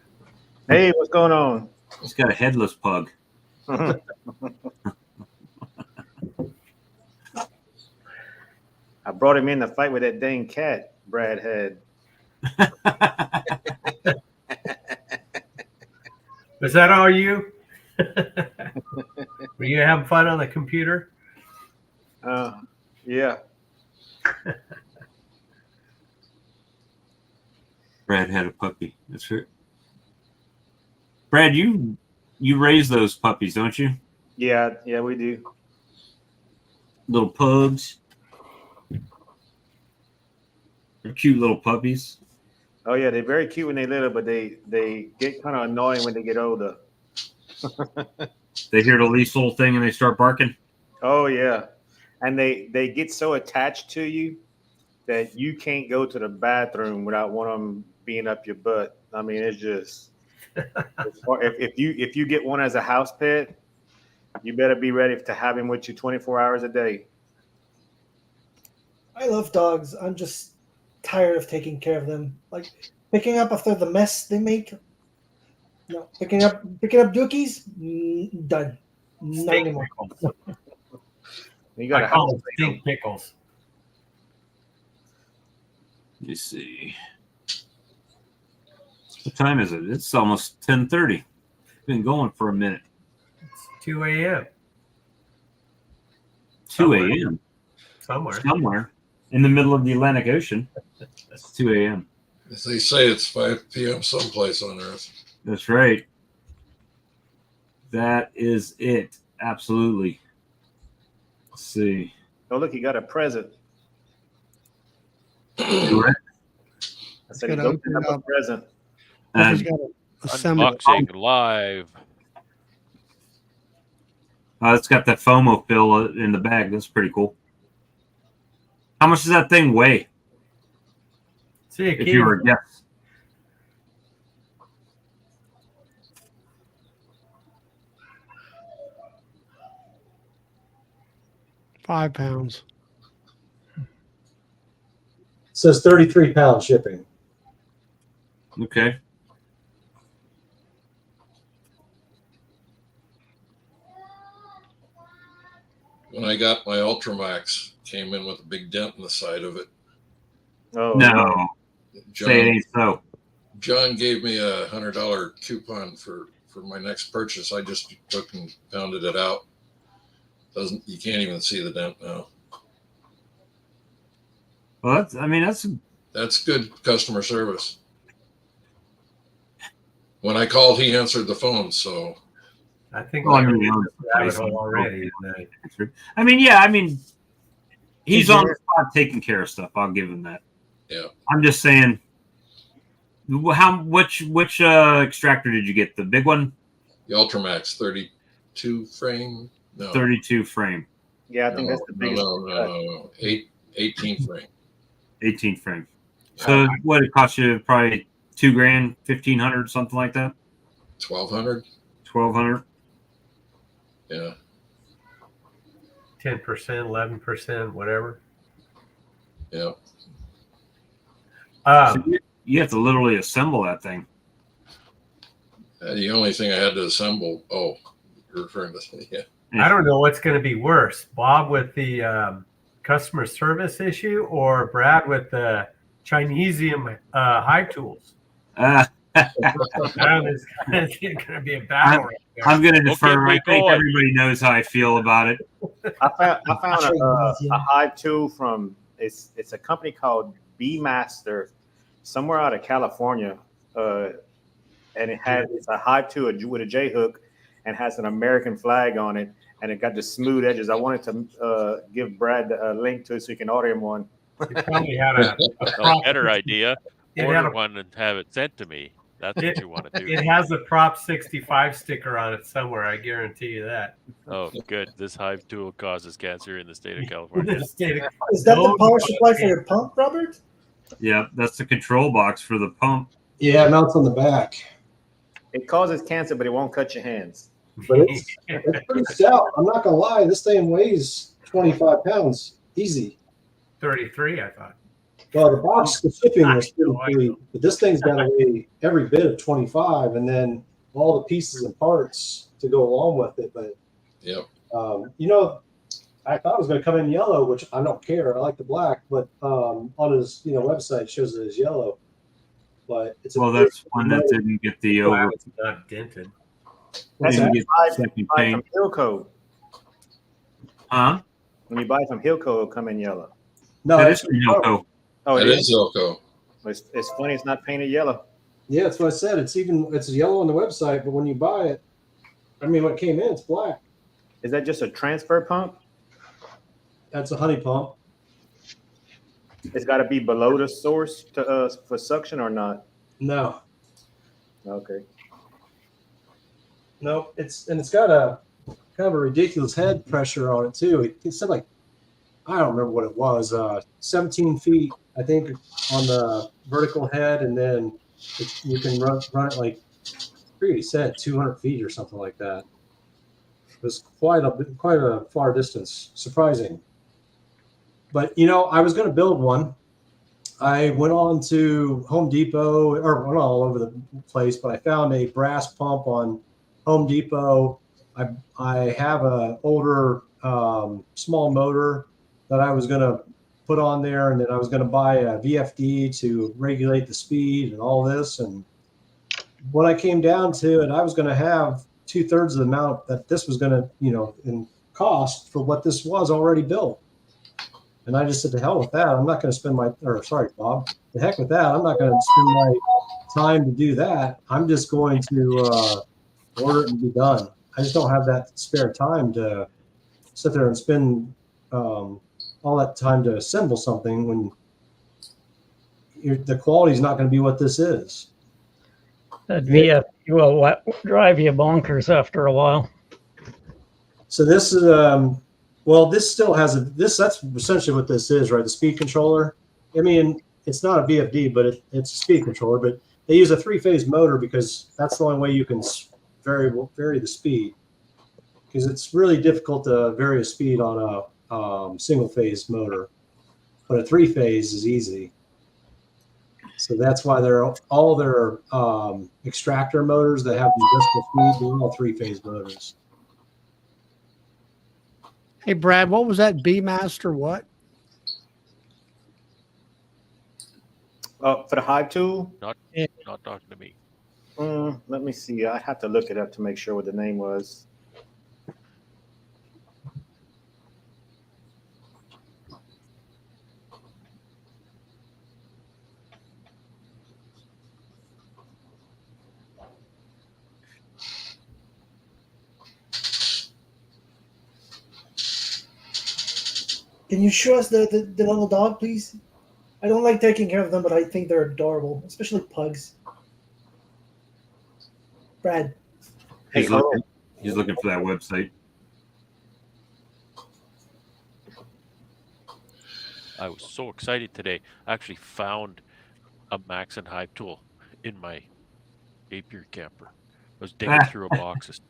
Hey, what's going on? He's got a headless pug. I brought him in to fight with that dang cat Brad had. Was that all you? Were you having fun on the computer? Yeah. Brad had a puppy. That's right. Brad, you raise those puppies, don't you? Yeah, we do. Little pugs. They're cute little puppies. Oh yeah, they're very cute when they're little, but they get kind of annoying when they get older. They hear the least little thing and they start barking. Oh yeah, and they get so attached to you that you can't go to the bathroom without one of them being up your butt. I mean, it's just if you get one as a house pet, you better be ready to have him with you 24 hours a day. I love dogs. I'm just tired of taking care of them. Like picking up after the mess they make. No, picking up dookies. Done. Not anymore. You got I call them stink pickles. Let me see. What time is it? It's almost 10:30. It's been going for a minute. It's 2 a.m. 2 a.m. Somewhere in the middle of the Atlantic Ocean. It's 2 a.m. As they say, it's 5 p.m. someplace on Earth. That's right. That is it. Absolutely. Let's see. Oh look, you got a present. What? I said, go pick up a present. He's got to assemble. Unboxing live. It's got that FOMO fill in the bag. That's pretty cool. How much does that thing weigh? See you, If you were a guess. £5 pounds. It says 33 pound shipping. Okay. When I got my Ultramax, came in with a big dent in the side of it. Oh No. Say it ain't so. John gave me a $100 coupon for my next purchase. I just took and pounded it out. You can't even see the dent now. Well, that's good customer service. When I called, he answered the phone. So I think Well, already. He's on the spot taking care of stuff. I'll give him that. Yeah. I'm just saying, which extractor did you get? The big one? The Ultramax 32 frame. No. 32 frame. Yeah, I think that's the biggest. No. 18 frame. 18 frame. So what it cost you? Probably $2,000, $1,500, something like that. 1,200. 1,200. Yeah. 10%, 11%, whatever. Yeah. So you have to literally assemble that thing. The only thing I had to assemble. Oh, you're referring to yeah. I don't know what's going to be worse, Bob with the customer service issue, or Brad with the Chinesium hive tools. It's going to be a battle right there. I'm going to defer. Okay, I think everybody knows how I feel about it. I found a hive tool from it's a company called Beemaster, somewhere out of California, and it's a hive tool with a J hook, and has an American flag on it, and it got the smooth edges. I wanted to give Brad a link to it so you can order him one. You probably had a better idea. Order one and have it sent to me. That's what you want to do. It has a Prop 65 sticker on it somewhere. I guarantee you that. Oh, good. This hive tool causes cancer in the state of California. Is that the power supply for your pump, Robert? Yeah, that's the control box for the pump. Yeah, it mounts on the back. It causes cancer, but it won't cut your hands. But it's pretty stout. I'm not gonna lie. This thing weighs 25 pounds, easy. 33, I thought. Well, the box, the shipping was 33, but this thing's got to weigh every bit of 25, and then all the pieces and parts to go along with it. But yep. I thought it was going to come in yellow, which I don't care. I like the black, but on his website it shows it as yellow. But it's that's one that didn't get the over. It's not dented. That's Didn't when get you second buy paint. from Hilco. Huh? When you buy from Hilco, it'll come in yellow. No, That it's is from Hilco. Oh, It is Ilco. It's funny. It's not painted yellow. Yeah, that's what I said. It's yellow on the website, but when you buy it, when it came in, it's black. Is that just a transfer pump? That's a honey pump. It's got to be below the source to for suction or not? No, Okay. no, it's got a kind of a ridiculous head pressure on it too. It said like, I don't remember what it was, 17 feet, I think, on the vertical head, and then you can run it like, I forget he said 200 feet or something like that. It was quite a far distance, surprising. But I was going to build one. I went on to Home Depot, or went all over the place, but I found a brass pump on Home Depot. I have an older small motor that I was going to put on there, and then I was going to buy a VFD to regulate the speed and all this. And when I came down to it, I was going to have 2/3 of the amount that this was going to, in cost for what this was already built. And I just said, to hell with that. I'm not going to spend Bob, the heck with that. I'm not going to spend my time to do that. I'm just going to order it and be done. I just don't have that spare time to sit there and spend all that time to assemble something when the quality is not going to be what this is. That VFD will drive you bonkers after a while. So this is this still has that's essentially what this is, right? The speed controller. I mean, it's not a VFD, but it's a speed controller. But they use a 3-phase motor because that's the only way you can vary the speed. Because it's really difficult to vary a speed on a single-phase motor, but a 3-phase is easy. So that's why all their extractor motors that have the adjustable speed, they're all 3-phase motors. Hey, Brad, what was that Beemaster what? For the hive tool? Not talking to me. Let me see. I have to look it up to make sure what the name was. Can you show us the little dog, please? I don't like taking care of them, but I think they're adorable, especially pugs. Brad. He's looking for that website. I was so excited today. I actually found a Maxon hive tool in my Apiary camper. I was digging through boxes,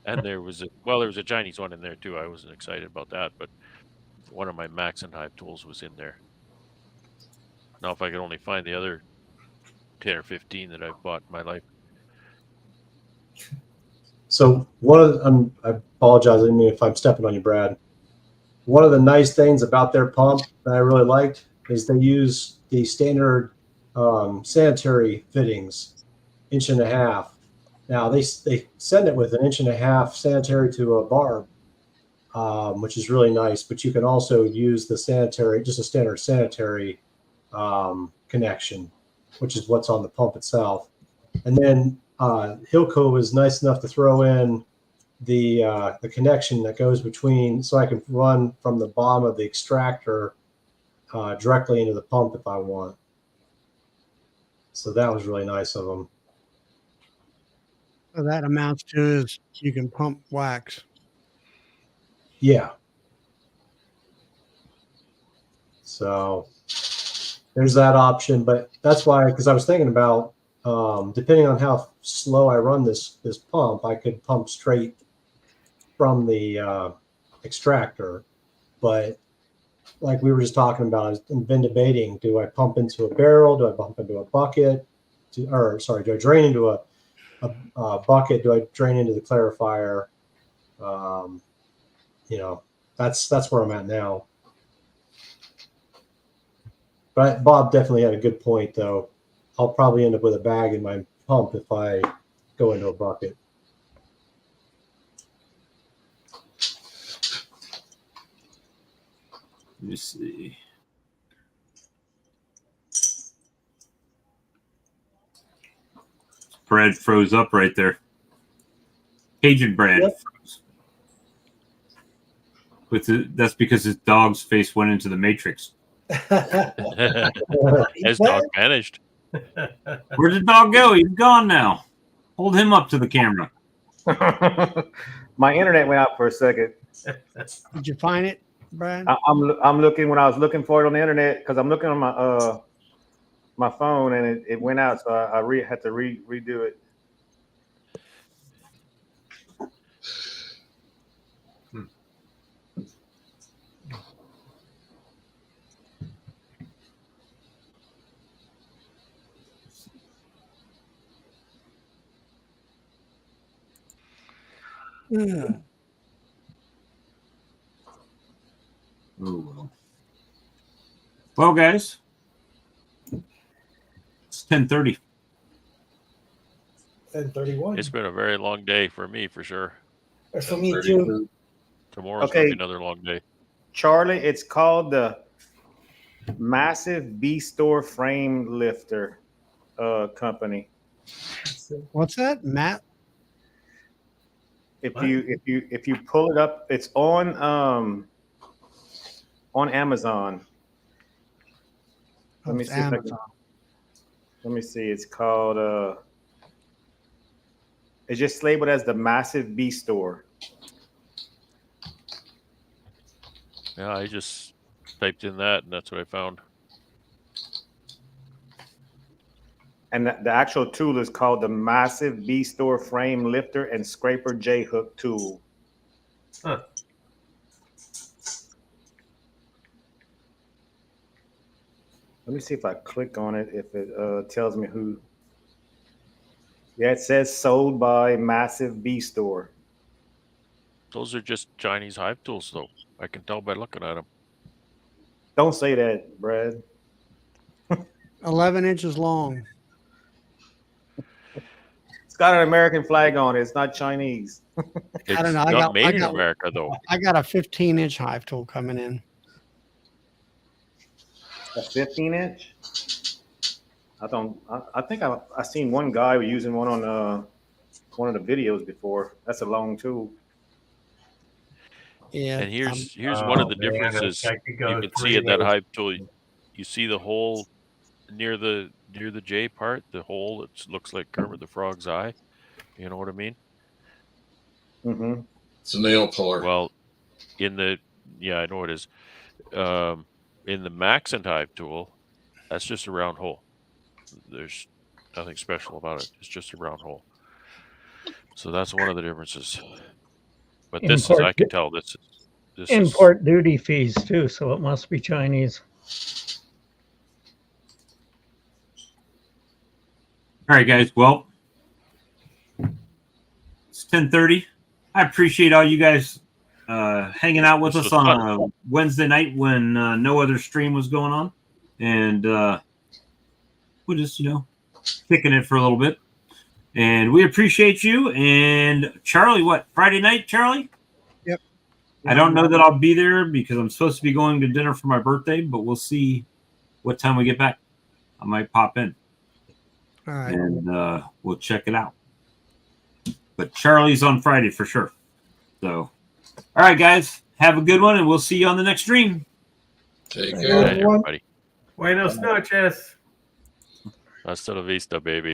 and there was a Chinese one in there too. I wasn't excited about that, but one of my Maxon hive tools was in there. Now, if I could only find the other 10 or 15 that I've bought in my life. So I apologize. I mean, if I'm stepping on you, Brad. One of the nice things about their pump that I really liked is they use the standard sanitary fittings, 1.5 inches. Now they send it with 1.5 inches sanitary to a barb, which is really nice. But you can also use the sanitary, just a standard sanitary connection, which is what's on the pump itself. And then Hilco is nice enough to throw in the connection that goes between, so I can run from the bottom of the extractor directly into the pump if I want. So that was really nice of them. So that amounts to is you can pump wax. Yeah. So there's that option, but that's why, because I was thinking about depending on how slow I run this pump, I could pump straight from the extractor. But like we were just talking about, I've been debating: do I pump into a barrel? Do I pump into a bucket? Do I drain into a bucket? Do I drain into the clarifier? That's where I'm at now. But Bob definitely had a good point, though. I'll probably end up with a bag in my pump if I go into a bucket. Let me see. Brad froze up right there. Cajun Brad froze. That's because his dog's face went into the Matrix. His dog vanished. Where'd the dog go? He's gone now. Hold him up to the camera. My internet went out for a second. Did you find it, Brad? I'm looking when I was looking for it on the internet because I'm looking on my phone and it went out, so I had to redo it. Yeah. Oh, well, guys, it's 10:30. 10:31. It's been a very long day for me, for sure. For me too. Tomorrow's going to be another long day. Charlie, it's called the Massive Bee Store Frame Lifter company. What's that, Matt? If you pull it up, it's on Amazon. Let me see. Let me see. It's called. It's just labeled as the Massive Bee Store. Yeah, I just typed in that, and that's what I found. And the actual tool is called the Massive Bee Store Frame Lifter and Scraper J-Hook Tool. Huh. Let me see if I click on it, if it tells me who. Yeah, it says sold by Massive Bee Store. Those are just Chinese hive tools, though. I can tell by looking at them. Don't say that, Brad. 11 inches long. It's got an American flag on it. It's not Chinese. It's I don't know. not made in America, though. I got a 15-inch hive tool coming in. A 15-inch? I think I seen one guy using one on one of the videos before. That's a long tool. Yeah. And here's one of the differences. You can see in that hive tool. You see the hole near the J part, the hole that looks like Kermit the Frog's eye. You know what I mean? Mm-hmm. It's a nail puller. Well, I know it is. In the Maxent hive tool, that's just a round hole. There's nothing special about it. It's just a round hole. So that's one of the differences. But this is, I can tell this import duty fees too, so it must be Chinese. All right, guys. Well, it's 10:30. I appreciate all you guys hanging out with us on a Wednesday night when no other stream was going on, and we're just kicking it for a little bit. And we appreciate you. And Charlie, what, Friday night, Charlie? Yep. I don't know that I'll be there because I'm supposed to be going to dinner for my birthday, but we'll see what time we get back. I might pop in. All right. And we'll check it out. But Charlie's on Friday for sure. So, all right, guys. Have a good one, and we'll see you on the next stream. Take Good care. night, everybody. Buenos noches. Hasta la vista, baby.